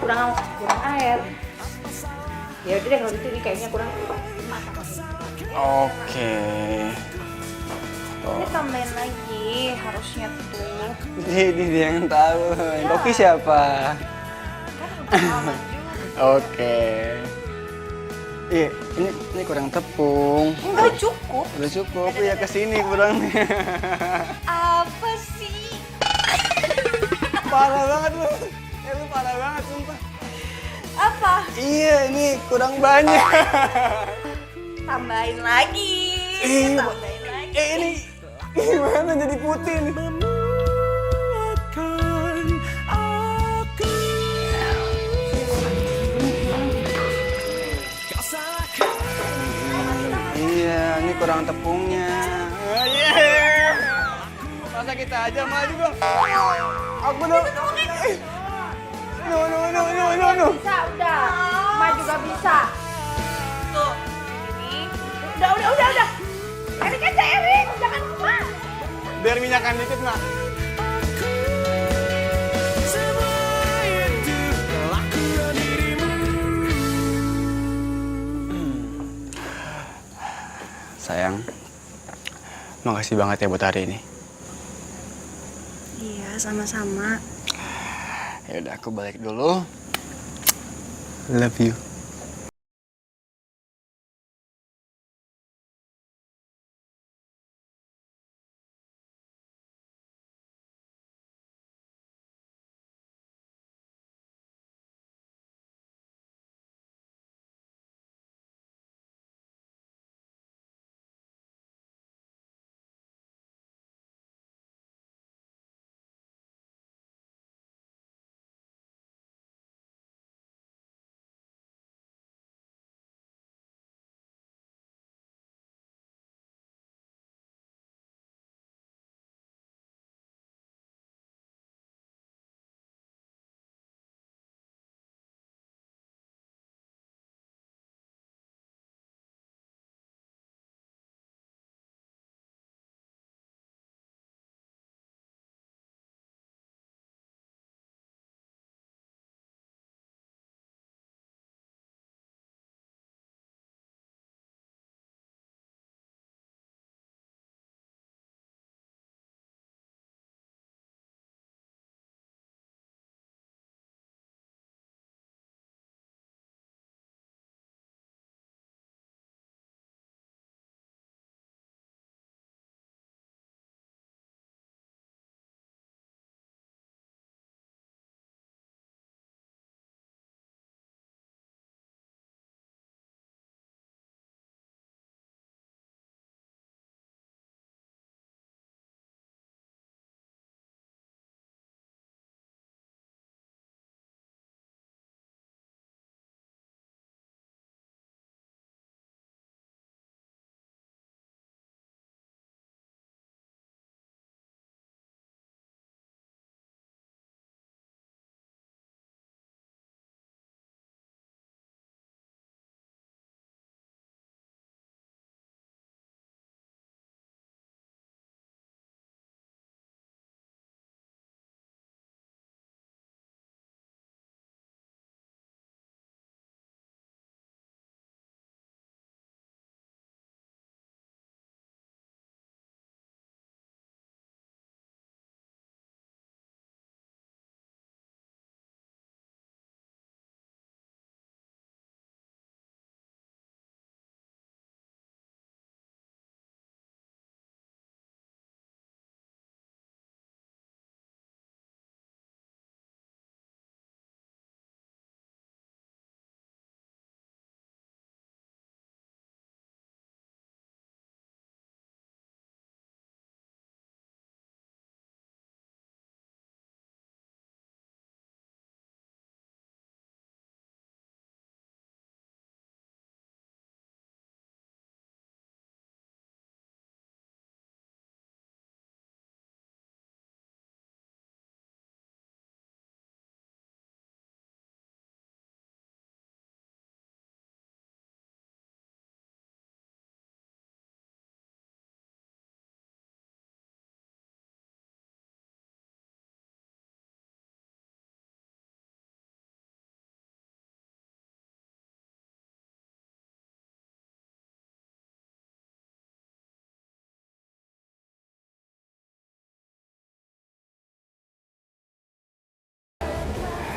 Kurang air. Ya udah deh kalau gitu ini kayaknya kurang masak. Oke. Ini tambahin lagi, harusnya tuh. Jadi dia yang tahu. Yang koki siapa? Oke. Iya, ini kurang tepung. Udah cukup. Udah cukup ya, kesini kurangnya. Apa sih? Parah banget lu. Lu parah banget sumpah. Apa? Iya, ini kurang banyak. Tambahin lagi. Tambahin lagi. Ini gimana jadi putih nih? Iya, ini kurang tepungnya. Iya. Masa kita aja maju dong. Aku dong. No. Bisa, udah. Emak juga bisa. Tuh. Ini. Udah. Erik aja, Erik. Jangan emak. Biar minyakan dikit, Mak. Sayang, makasih banget ya buat hari ini. Iya, sama-sama. Ya udah, aku balik dulu. Love you.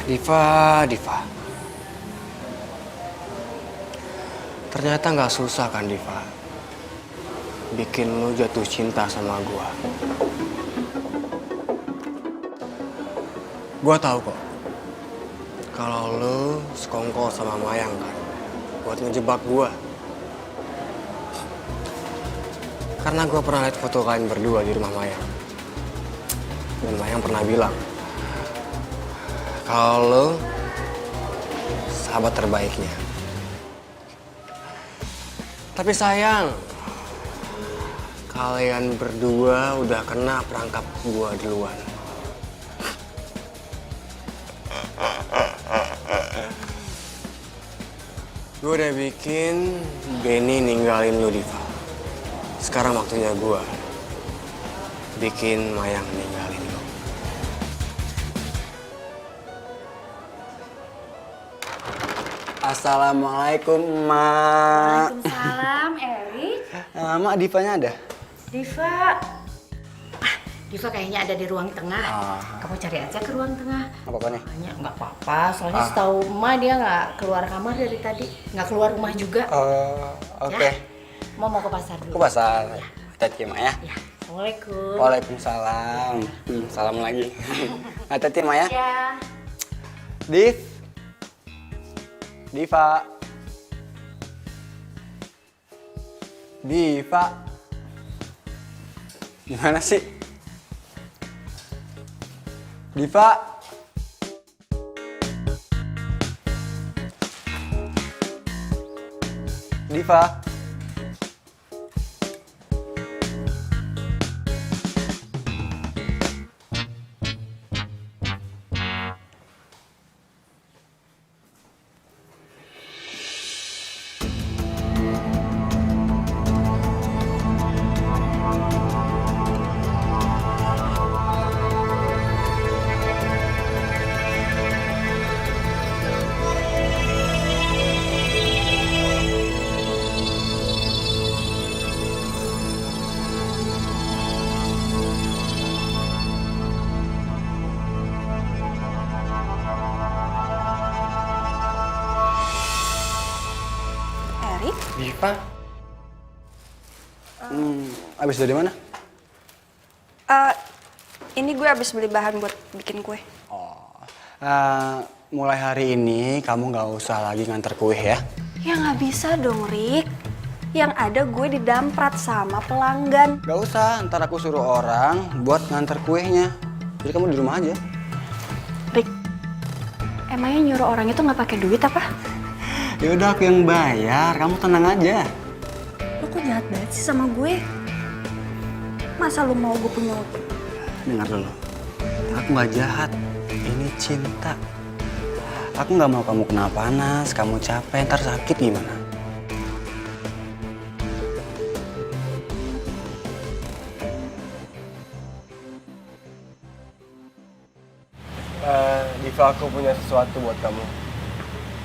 Diva. Ternyata nggak susah kan, Diva? Bikin lu jatuh cinta sama gua. Gua tahu kok. Kalau lu sekongkol sama Mayang kan, buat ngejebak gua. Karena gua pernah lihat foto kalian berdua di rumah Mayang. Dan Mayang pernah bilang, kalau lu sahabat terbaiknya. Tapi sayang, kalian berdua udah kena perangkap gua duluan. Gue udah bikin Benny ninggalin lu, Diva. Sekarang waktunya gue bikin Mayang ninggalin lu. Assalamualaikum, Mak. Waalaikumsalam, Erik. Mak, Divanya ada? Diva. Diva kayaknya ada di ruang tengah. Kamu cari aja ke ruang tengah. Nggak apa-apa nih? Makanya nggak apa-apa, soalnya setahu emak dia nggak keluar kamar dari tadi. Nggak keluar rumah juga. Oke. Mau ke pasar dulu. Ke pasar. Hati-hati, Mak ya. Ya, Assalamualaikum. Waalaikumsalam. Salam lagi. Hati-hati, Mak ya. Ya. Diva. Gimana sih? Diva. Erik? Diva. Abis dari mana? Ini gue abis beli bahan buat bikin kue. Mulai hari ini kamu nggak usah lagi nganter kue ya. Ya nggak bisa dong, Rik. Yang ada gue didamprat sama pelanggan. Gak usah, ntar aku suruh orang buat nganter kuenya. Jadi kamu di rumah aja. Rik, emangnya nyuruh orang itu nggak pakai duit apa? Ya udah aku yang bayar, kamu tenang aja. Lo kok jahat banget sih sama gue? Masa lo mau gue punya utang? Dengar dulu, aku nggak jahat. Ini cinta. Aku nggak mau kamu kena panas, kamu capek, ntar sakit gimana? Diva, aku punya sesuatu buat kamu.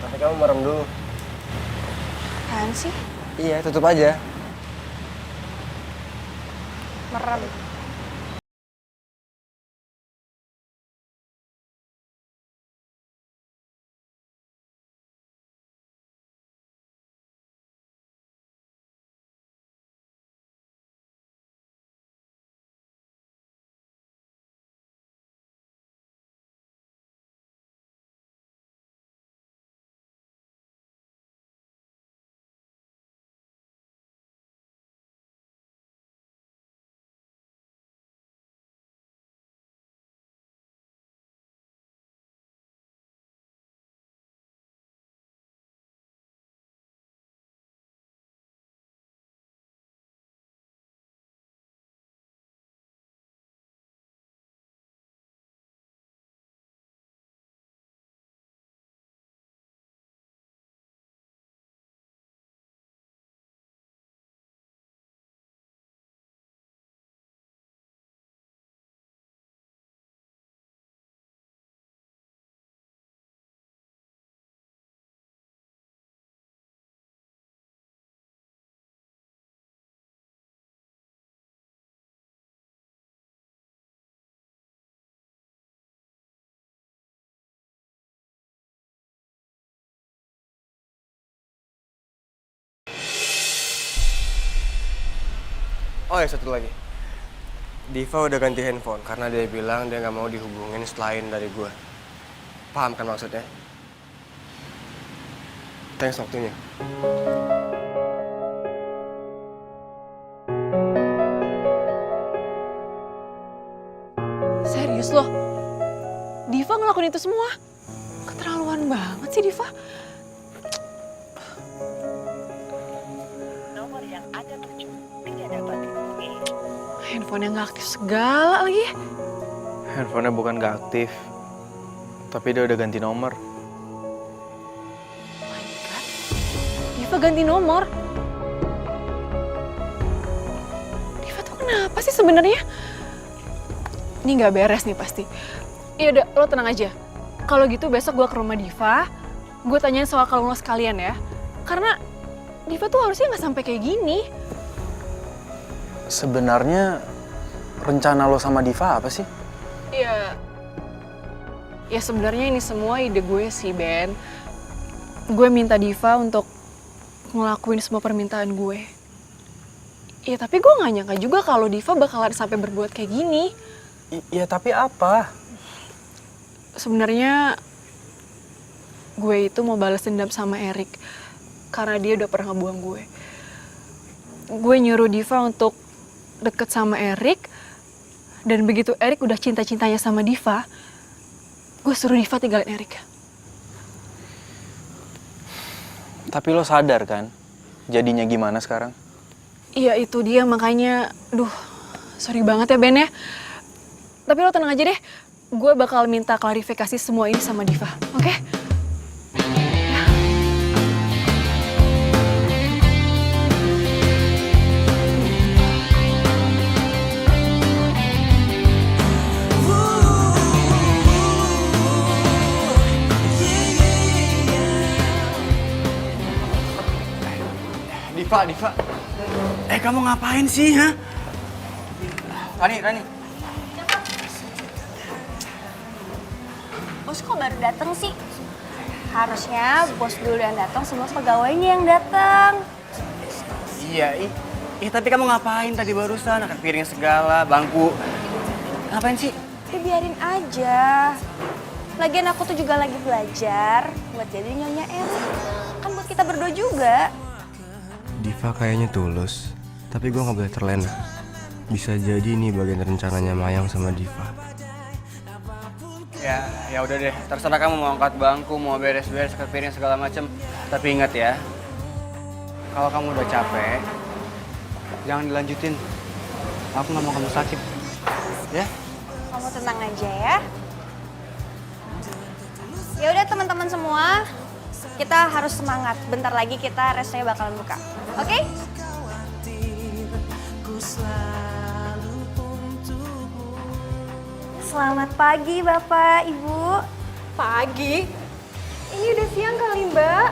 Tapi kamu merem dulu. Apaan sih? Iya, tutup aja. Merem. Oh ya, satu lagi. Diva udah ganti handphone karena dia bilang dia nggak mau dihubungin selain dari gue. Paham kan maksudnya? Thanks waktunya. Serius loh? Diva ngelakuin itu semua? Keterlaluan banget sih Diva. Nomor yang ada tujuh tidak dapat dihubungi. Handphone yang gak aktif segala lagi. Handphonenya bukan gak aktif, tapi dia udah ganti nomor. Diva ganti nomor. Diva tuh kenapa sih sebenarnya? Ini nggak beres nih pasti. Iya udah, lo tenang aja. Kalau gitu besok gue ke rumah Diva, gue tanyain soal kalung lo sekalian ya. Karena Diva tuh harusnya nggak sampai kayak gini. Sebenarnya rencana lo sama Diva apa sih? Ya sebenarnya ini semua ide gue sih, Ben. Gue minta Diva untuk ngelakuin semua permintaan gue. Ya tapi gue nggak nyangka juga kalau Diva bakalan sampai berbuat kayak gini. Iya tapi apa? Sebenarnya gue itu mau balas dendam sama Erik karena dia udah pernah ngebuang gue. Gue nyuruh Diva untuk deket sama Erik, dan begitu Erik udah cinta-cintanya sama Diva, gue suruh Diva tinggalin Erik. Tapi lo sadar kan jadinya gimana sekarang? Iya itu dia, makanya sorry banget ya Ben ya. Tapi lo tenang aja deh, gue bakal minta klarifikasi semua ini sama Diva, oke? Diva. Kamu ngapain sih, ha? Rani. Bos kok baru datang sih? Harusnya bos dulu yang datang, semua pegawainya yang datang. Iya, tapi kamu ngapain tadi barusan? Angkat piring segala, bangku. Ngapain sih? Ya biarin aja. Lagian aku tuh juga lagi belajar buat jadi nyonya Erik. Kan buat kita berdua juga. Diva kayaknya tulus, tapi gue nggak boleh terlena. Bisa jadi ini bagian rencananya Mayang sama Diva. Ya udah deh, terserah kamu mau angkat bangku, mau beres-beres, angkat piring segala macem. Tapi ingat ya, kalau kamu udah capek, jangan dilanjutin. Aku nggak mau kamu sakit, ya? Kamu tenang aja ya. Ya udah teman-teman semua, kita harus semangat. Bentar lagi kita restonya bakalan buka. Oke? Selamat pagi Bapak, Ibu. Pagi? Ini udah siang kali Mbak.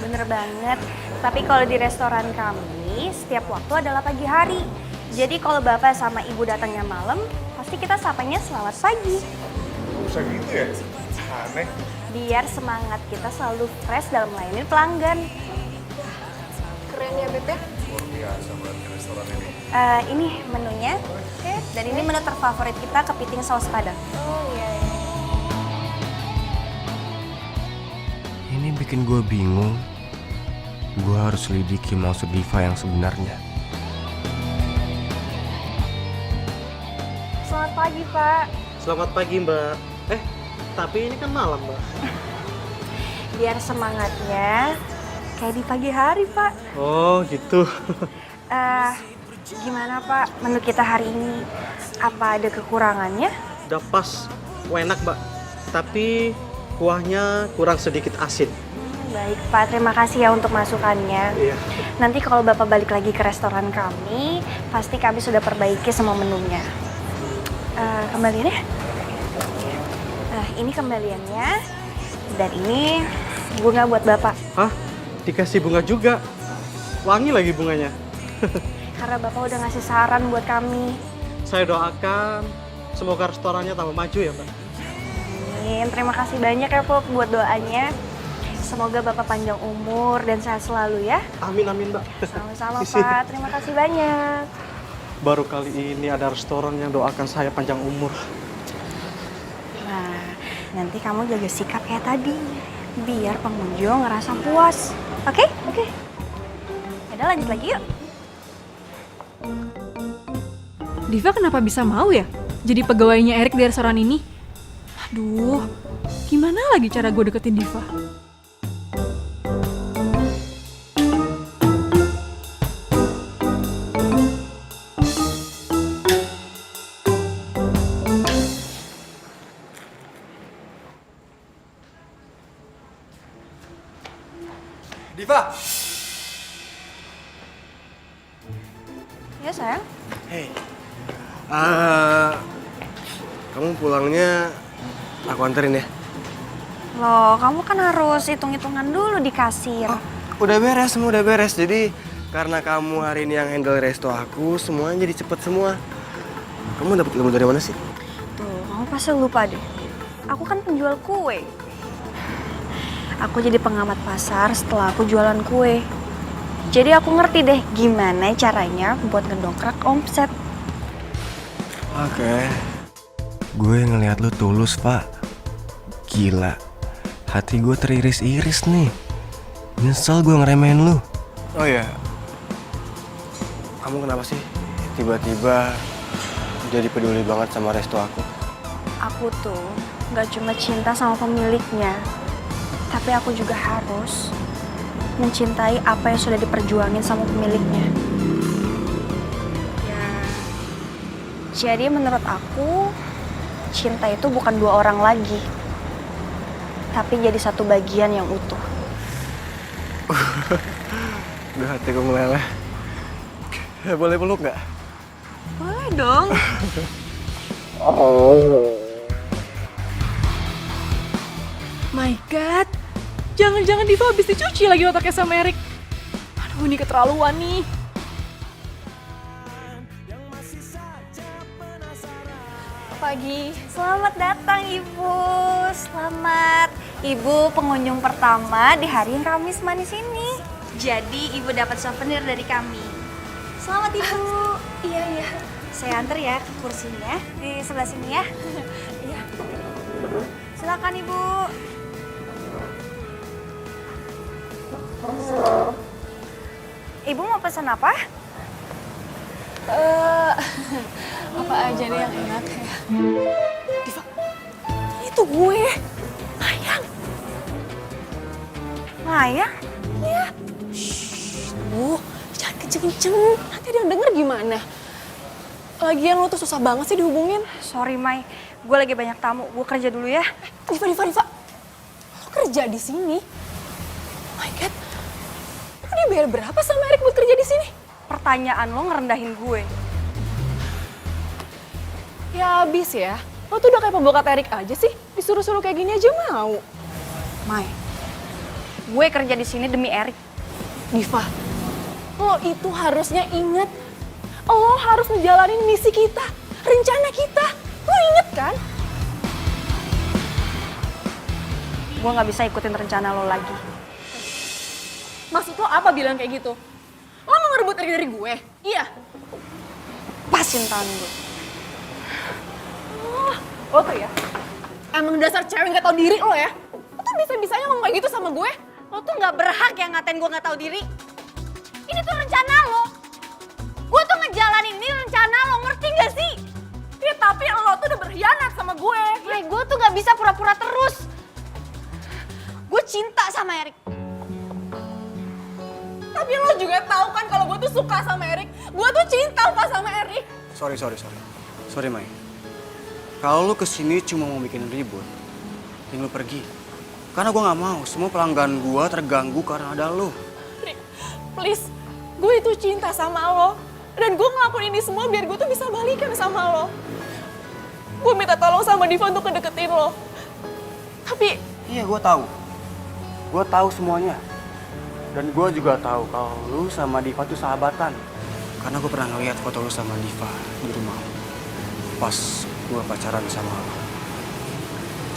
Bener banget. Tapi kalau di restoran kami, setiap waktu adalah pagi hari. Jadi kalau Bapak sama Ibu datangnya malam, pasti kita sapanya selamat pagi. Bisa gitu ya? Aneh. Biar semangat kita selalu fresh dalam melayani pelanggan. Keren ya Beb ya? Luar biasa banget restoran ini. Ini menunya. Oke. Dan ini menu terfavorit kita, kepiting saus padang. Oh iya. Ini bikin gue bingung. Gue harus selidiki maksud Diva yang sebenarnya. Selamat pagi Pak. Selamat pagi Mbak. Tapi ini kan malam Mbak. Biar semangatnya kayak di pagi hari Pak. Oh gitu. Gimana Pak menu kita hari ini? Apa ada kekurangannya? Udah pas, enak Mbak. Tapi kuahnya kurang sedikit asin. Baik Pak, terima kasih ya untuk masukannya. Iya. Nanti kalau Bapak balik lagi ke restoran kami, pasti kami sudah perbaiki semua menunya. Kembaliannya? Nah, ini kembaliannya. Dan ini bunga buat Bapak. Hah? Dikasih bunga juga? Wangi lagi bunganya. Karena Bapak udah ngasih saran buat kami. Saya doakan semoga restorannya tambah maju ya Mbak. Amin. Terima kasih banyak ya Pak buat doanya. Semoga Bapak panjang umur dan sehat selalu ya. Amin amin Mbak. Sama-sama Pak, terima kasih banyak. Baru kali ini ada restoran yang doakan saya panjang umur. Nah, nanti kamu jaga sikap kayak tadi. Biar pengunjung ngerasa puas. Oke? Oke. Yaudah lanjut lagi yuk. Diva kenapa bisa mau ya jadi pegawainya Erik di restoran ini? Aduh, gimana lagi cara gue deketin Diva? Diva! Ya sayang. Hei. Kamu pulangnya aku anterin ya? Loh, kamu kan harus hitung-hitungan dulu di kasir. Udah beres, semua udah beres. Jadi karena kamu hari ini yang handle resto aku, semuanya jadi cepet semua. Kamu dapat ilmu dari mana sih? Tuh, kamu pasti lupa deh. Aku kan penjual kue. Aku jadi pengamat pasar setelah aku jualan kue. Jadi aku ngerti deh gimana caranya buat ngedongkrak omset. Oke. Gue ngelihat lu tulus, Pak. Gila. Hati gue teriris-iris nih. Nyesel gue ngeremehin lu. Oh iya. Kamu kenapa sih tiba-tiba jadi peduli banget sama resto aku? Aku tuh gak cuma cinta sama pemiliknya, tapi aku juga harus mencintai apa yang sudah diperjuangin sama pemiliknya. Ya, jadi menurut aku, cinta itu bukan dua orang lagi, tapi jadi satu bagian yang utuh. Udah hatiku meleleh. Boleh peluk nggak? Boleh dong. My God, jangan-jangan Diva habis dicuci lagi otaknya sama Erik. Aduh, ini keterlaluan nih. Pagi. Selamat datang Ibu. Selamat. Ibu pengunjung pertama di hari yang Kamis manis ini. Jadi Ibu dapat souvenir dari kami. Selamat Ibu. Iya, iya. Saya antar ya ke kursinya di sebelah sini ya. Iya. Silakan Ibu. Ibu mau pesan apa? Apa aja deh yang enak ya. Diva, itu gue. Mayang. Mayang? Iya. Shh, jangan kenceng-kenceng. Nanti ada yang denger gimana? Lagian lo tuh susah banget sih dihubungin. Sorry Mai, gue lagi banyak tamu. Gue kerja dulu ya. Diva. Lo kerja di sini? Oh my God. Lo dibayar berapa sama Erik buat kerja di sini? Pertanyaan lo ngerendahin gue. Ya abis ya. Lo tuh udah kayak pembokat Erik aja sih. Disuruh-suruh kayak gini aja mau. Mai, gue kerja di sini demi Erik. Diva, lo itu harusnya inget. Lo harus ngejalanin misi kita, rencana kita. Lo inget kan? Gue gak bisa ikutin rencana lo lagi. Maksud lo apa bilang kayak gitu? Lo mau ngerebut Erik dari gue? Iya. Pasin tangan gue. Lo tuh ya, emang dasar cewek gak tau diri lo ya. Lo tuh bisa-bisanya ngomong kayak gitu sama gue. Lo tuh gak berhak yang ngatain gue gak tahu diri. Ini tuh rencana lo. Gue tuh ngejalanin ini rencana lo, ngerti gak sih? Ya tapi lo tuh udah berkhianat sama gue. Mai, gue tuh gak bisa pura-pura terus. Gue cinta sama Erik. Tapi lo juga tahu kan kalau gue tuh suka sama Erik. Gue tuh cinta pas sama Erik. Sorry. Sorry, Mai. Kalau lu kesini cuma mau bikin ribut, ya lu pergi. Karena gue nggak mau semua pelanggan gue terganggu karena ada lu. Rick, please, gue itu cinta sama lo. Dan gue ngelakuin ini semua biar gue tuh bisa balikan sama lo. Gue minta tolong sama Diva untuk ngedeketin lo. Tapi... Iya, gue tahu. Gue tahu semuanya. Dan gue juga tahu kalau lu sama Diva tuh sahabatan. Karena gue pernah ngeliat foto lu sama Diva di rumah. Pas gue pacaran sama lo.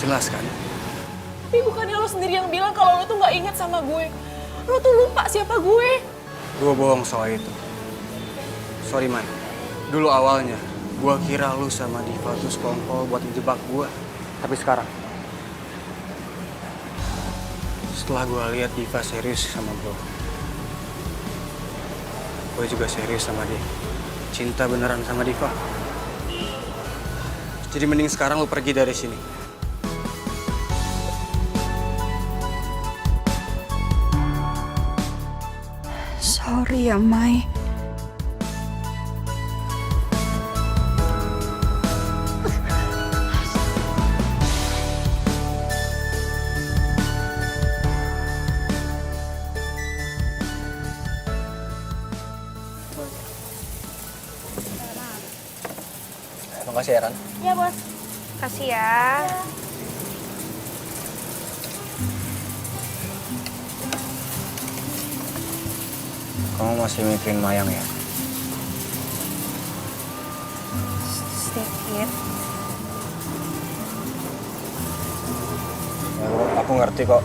Jelas kan? Tapi bukannya lo sendiri yang bilang kalau lo tuh gak inget sama gue. Lo tuh lupa siapa gue. Gue bohong soal itu. Sorry, Mai. Dulu awalnya, gue kira lu sama Diva tuh sekongkol buat ngejebak gue. Tapi sekarang, setelah gue lihat Diva serius sama gue juga serius sama dia. Cinta beneran sama Diva. Jadi mending sekarang lu pergi dari sini. Sorry ya, Mai. Makasih ya, Ran. Ya, Bos. Kasih ya. Kamu masih mikirin Mayang ya? Sedikit. Ya, aku ngerti kok.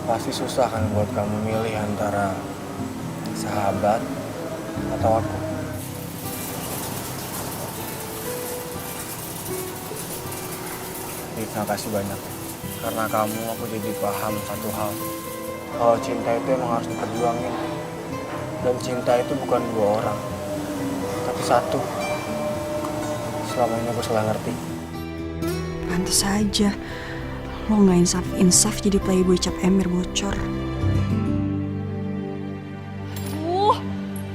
Pasti susah kan buat kamu milih antara sahabat atau aku. Terima kasih banyak. Karena kamu aku jadi paham satu hal. Kalau cinta itu emang harus diperjuangin. Dan cinta itu bukan dua orang, tapi satu. Selama ini aku salah ngerti. Pantes aja. Lo gak insaf jadi playboy cap Emir bocor.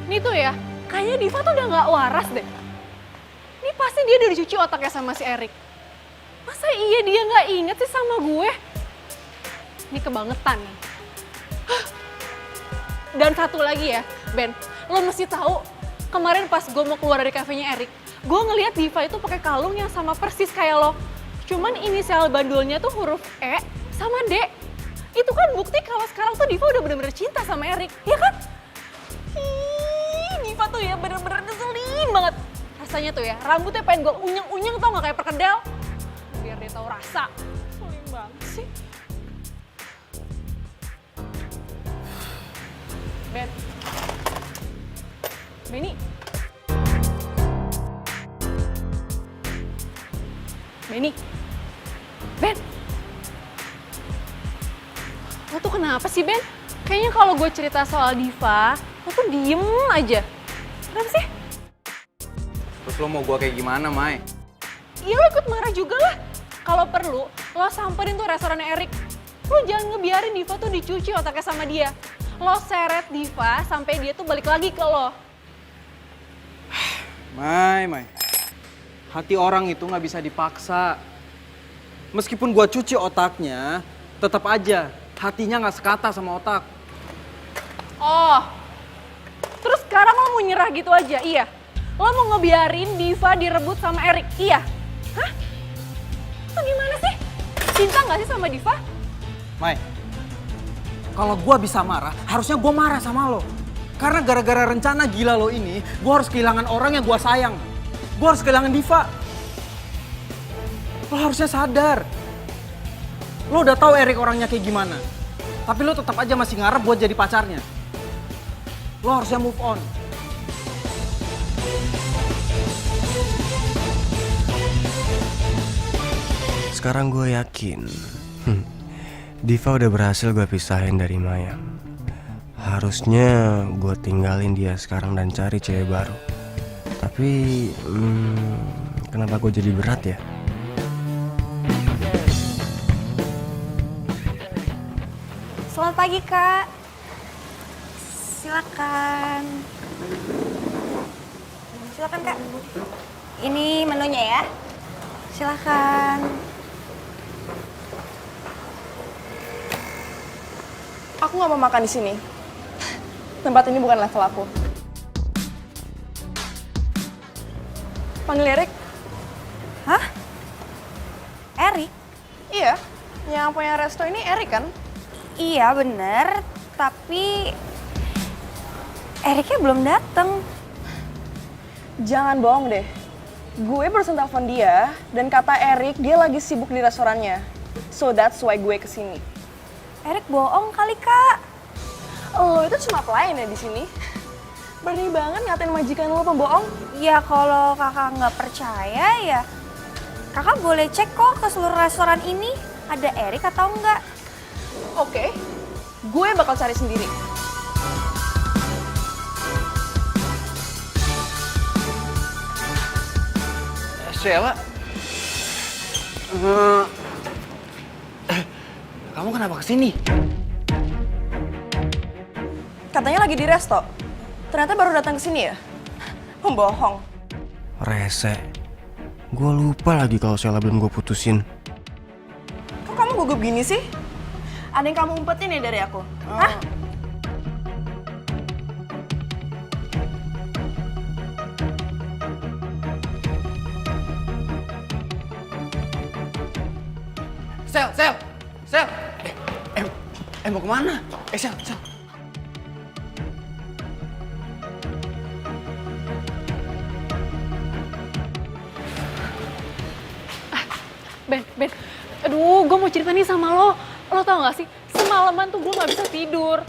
Nih tuh ya, kayaknya Diva tuh udah gak waras deh. Ini pasti dia udah dicuci otaknya sama si Erik. Masa iya dia gak inget sih sama gue? Ini kebangetan nih. Dan satu lagi ya, Ben, lo mesti tahu kemarin pas gue mau keluar dari kafenya Erik, gue ngeliat Diva itu pakai kalung yang sama persis kayak lo. Cuman inisial bandulnya tuh huruf E sama D. Itu kan bukti kalau sekarang tuh Diva udah bener-bener cinta sama Erik, ya kan? Ih, Diva tuh ya bener-bener ngeselin banget. Rasanya tuh ya, rambutnya pengen gue unyeng-unyeng tau gak kayak perkedel. Biar dia tahu rasa. Ngeselin banget sih. Ben. Benny. Benny. Ben. Lo tuh kenapa sih, Ben? Kayaknya kalau gue cerita soal Diva, lo tuh diem aja. Kenapa sih? Terus lo mau gue kayak gimana, Mai? Iya, lo ikut marah juga lah. Kalau perlu, lo samperin tuh restorannya Erik. Lo jangan ngebiarin Diva tuh dicuci otaknya sama dia. Lo seret Diva sampai dia tuh balik lagi ke lo. Mai. Hati orang itu nggak bisa dipaksa. Meskipun gua cuci otaknya, tetap aja hatinya nggak sekata sama otak. Oh, terus sekarang lo mau nyerah gitu aja, iya? Lo mau ngebiarin Diva direbut sama Erik, iya? Hah? Itu gimana sih? Cinta nggak sih sama Diva? Mai, kalau gue bisa marah, harusnya gue marah sama lo. Karena gara-gara rencana gila lo ini, gue harus kehilangan orang yang gue sayang. Gue harus kehilangan Diva. Lo harusnya sadar. Lo udah tahu Erik orangnya kayak gimana. Tapi lo tetap aja masih ngarep buat jadi pacarnya. Lo harusnya move on. Sekarang gue yakin Diva udah berhasil gue pisahin dari Mayang. Harusnya gue tinggalin dia sekarang dan cari cewek baru. Tapi kenapa gue jadi berat ya? Selamat pagi, Kak. Silakan. Silakan, Kak. Ini menunya ya. Silakan. Aku nggak mau makan di sini. Tempat ini bukan level aku. Panggil Erik. Hah? Erik? Iya, yang punya resto ini Erik kan? Iya, bener. Tapi Eriknya belum datang. Jangan bohong deh. Gue barusan telepon dia dan kata Erik dia lagi sibuk di restorannya. So that's why gue kesini. Erik bohong kali, Kak. Lo itu cuma pelayan ya di sini. Berani banget ngatain majikan lo pembohong. Ya kalau kakak nggak percaya ya, kakak boleh cek kok ke seluruh restoran ini ada Erik atau enggak. Oke, gue bakal cari sendiri. Sheila, kamu kenapa kesini? Katanya lagi di resto. Ternyata baru datang ke sini ya? Pembohong. Rese. Gue lupa lagi kalau Sheila belum gue putusin. Kok kamu gugup gini sih? Ada yang kamu umpetin ya dari aku? Hah? Sel! Mau kemana? Sel. Ben. Aduh, gue mau cerita nih sama lo. Lo tau gak sih, semalaman tuh gue gak bisa tidur.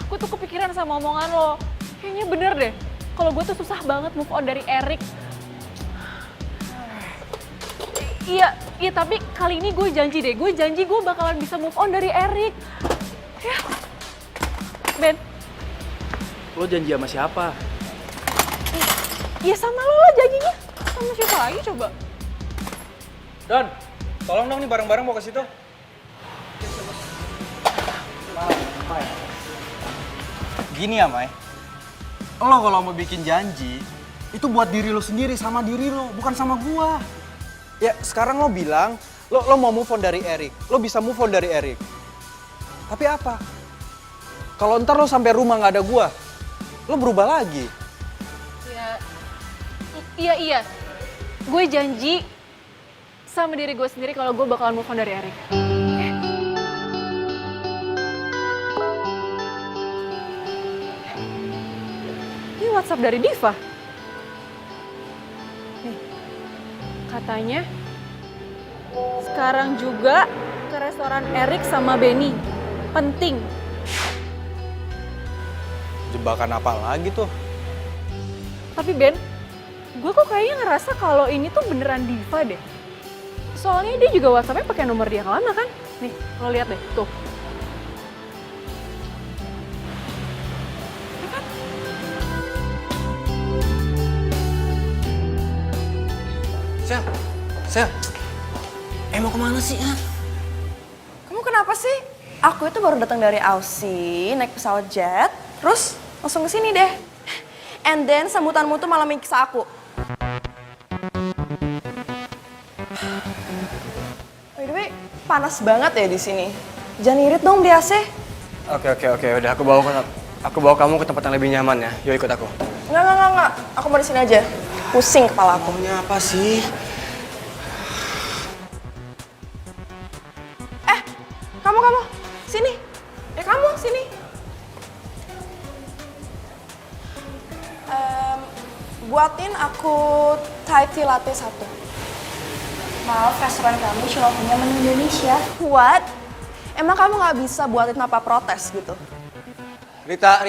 Gue tuh kepikiran sama omongan lo. Kayaknya bener deh, kalau gue tuh susah banget move on dari Erik. Iya, tapi kali ini gue janji deh. Gue janji gue bakalan bisa move on dari Erik. Ya. Ben. Lo janji sama siapa? Ya sama lo lah janjinya. Sama siapa lagi coba? Don, tolong dong nih barang-barang mau ke situ. Gini ya, Mai. Lo kalau mau bikin janji, itu buat diri lo sendiri, sama diri lo, bukan sama gua. Ya, sekarang lo bilang, lo mau move on dari Erik. Lo bisa move on dari Erik. Tapi apa? Kalau ntar lo sampai rumah nggak ada gua, lo berubah lagi. Iya. Gue janji sama diri gue sendiri kalau gue bakalan move on dari Erik. Ini WhatsApp dari Diva. Nih, katanya sekarang juga ke restoran Erik sama Benny. Penting. Jebakan apa lagi tuh? Tapi Ben, gue kok kayaknya ngerasa kalau ini tuh beneran Diva deh. Soalnya dia juga WhatsApp-nya pakai nomor dia yang lama kan? Nih, lo lihat deh, tuh. Sel. Mau kemana sih, ah? Kamu kenapa sih? Aku itu baru datang dari Aussie, naik pesawat jet, terus langsung ke sini deh. And then sambutanmu tuh malah miksa aku. By the way, panas banget ya di sini. Jangan irit dong di AC. Oke. Udah aku bawa kamu ke tempat yang lebih nyaman ya. Yuk ikut aku. Enggak. Aku mau di sini aja. Pusing kepala aku. Maunya apa sih? Kamu. Sini. Kamu, sini. Buatin aku Thai tea latte 1. Maaf, restoran kami cuma punya menu Indonesia. What? Emang kamu nggak bisa buatin apa protes gitu? Rita.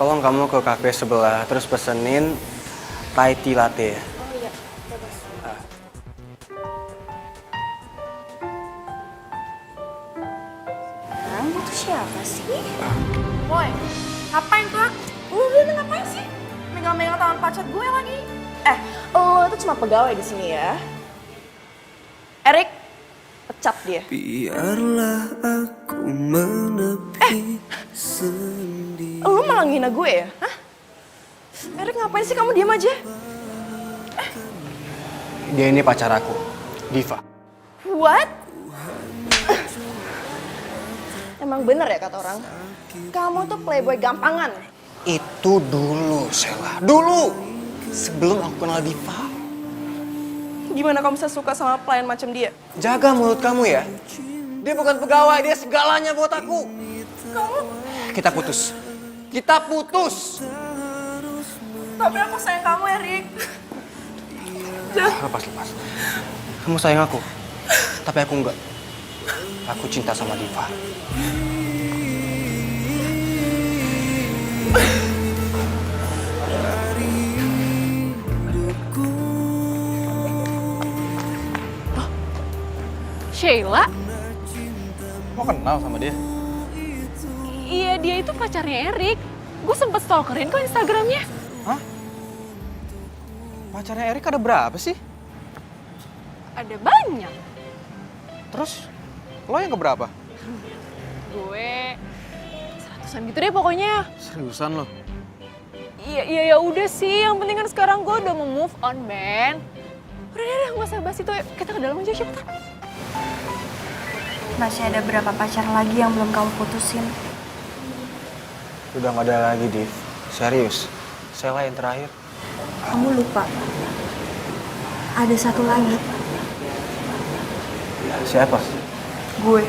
Tolong kamu ke kafe sebelah, terus pesenin Thai tea latte ya. Oh iya, bebas. Kamu tuh siapa sih? Boy, ngapain tuh? Lu ngapain sih? Megang-megang tangan pacar gue lagi. Lo itu cuma pegawai di sini ya. Erik, pecat dia. Biarlah aku menepi sendiri. Lu malah ngina gue ya? Hah? Erik ngapain sih, kamu diam aja? Dia ini pacar aku, Diva. What? Emang bener ya kata orang? Kamu tuh playboy gampangan. Itu dulu, Sheila. Dulu! Sebelum aku kenal Diva. Gimana kamu bisa suka sama pelayan macam dia? Jaga mulut kamu ya. Dia bukan pegawai, dia segalanya buat aku. Kamu? Kita putus. Tapi aku sayang kamu, Erik. Lepas. Kamu sayang aku, tapi aku enggak. Aku cinta sama Diva. Sheila? Lo kenal sama dia? Iya, dia itu pacarnya Erik. Gue sempet stalkerin kok Instagramnya. Hah? Pacarnya Erik ada berapa sih? Ada banyak. Terus lo yang keberapa? Gue 100-an gitu deh pokoknya. Seriusan lo? Iya ya udah sih, yang penting kan sekarang gue udah mau move on, Ben. Udah deh, nggak usah bahas itu, kita ke dalam aja cepetan. Masih ada berapa pacar lagi yang belum kamu putusin? Udah gak ada lagi, Div. Serius. Sheila yang terakhir. Kamu lupa. Ada satu lagi. Siapa? Gue.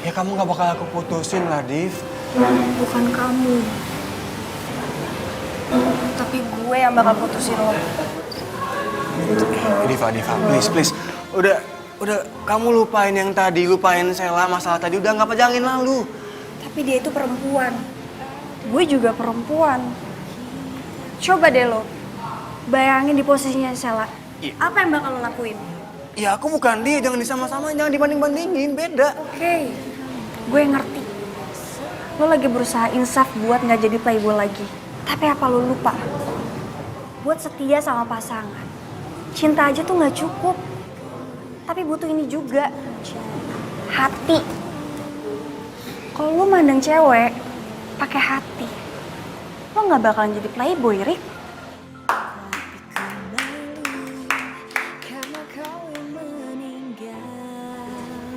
Ya kamu gak bakal aku putusin lah, Div. Bukan kamu. Tapi gue yang bakal putusin lo. Diva, please. Udah, kamu lupain yang tadi, lupain Sheila, masalah tadi, udah nggak pejangin lalu. Tapi dia itu perempuan. Gue juga perempuan. Coba deh lo, bayangin di posisinya Sheila. Iya. Apa yang bakal lo lakuin? Ya aku bukan dia, jangan disama-samain, jangan dibanding-bandingin, beda. Oke, gue ngerti. Lo lagi berusaha insaf buat nggak jadi playboy lagi. Tapi apa lo lupa? Buat setia sama pasangan, cinta aja tuh nggak cukup. Tapi butuh ini juga, hati. Kalau lo mandang cewek pakai hati, lo nggak bakalan jadi playboy, Rik.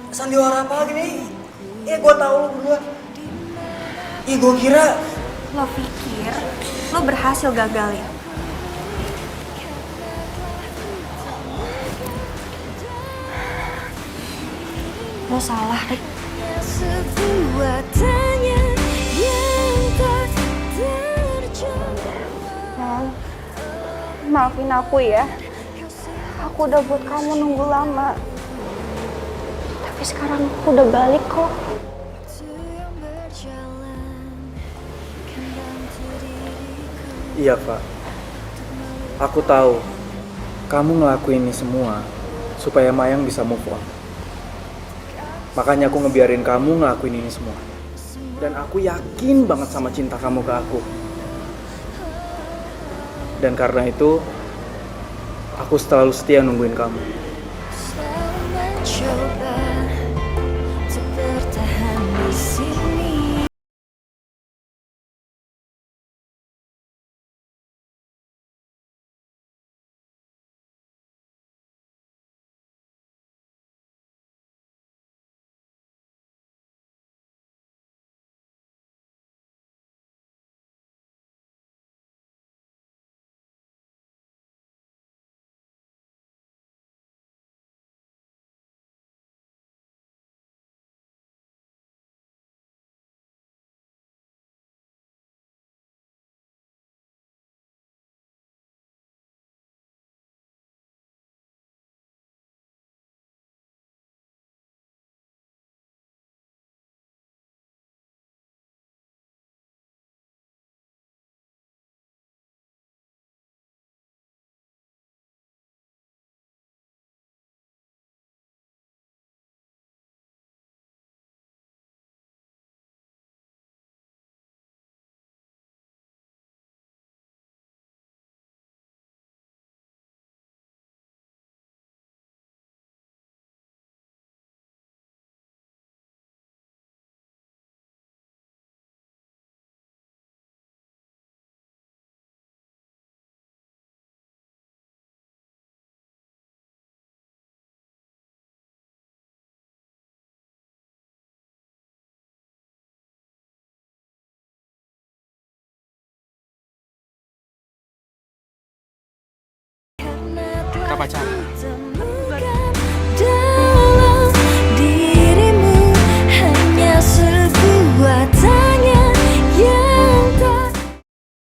Sandiwara apa lagi nih? Gue tahu lo berdua. Gue kira Lo pikir lo berhasil gagalin. Lo salah, Rik. Sebuah tanya yang tak terjawab. Maafin aku ya. Aku udah buat kamu nunggu lama. Tapi sekarang aku udah balik kok. Iya, Pak. Aku tahu kamu ngelakuin ini semua supaya Mayang bisa move on. Makanya aku ngebiarin kamu ngelakuin ini semua. Dan aku yakin banget sama cinta kamu ke aku. Dan karena itu, aku selalu setia nungguin kamu. Selalu mencoba untuk bertahan di sini. Kita pacaran.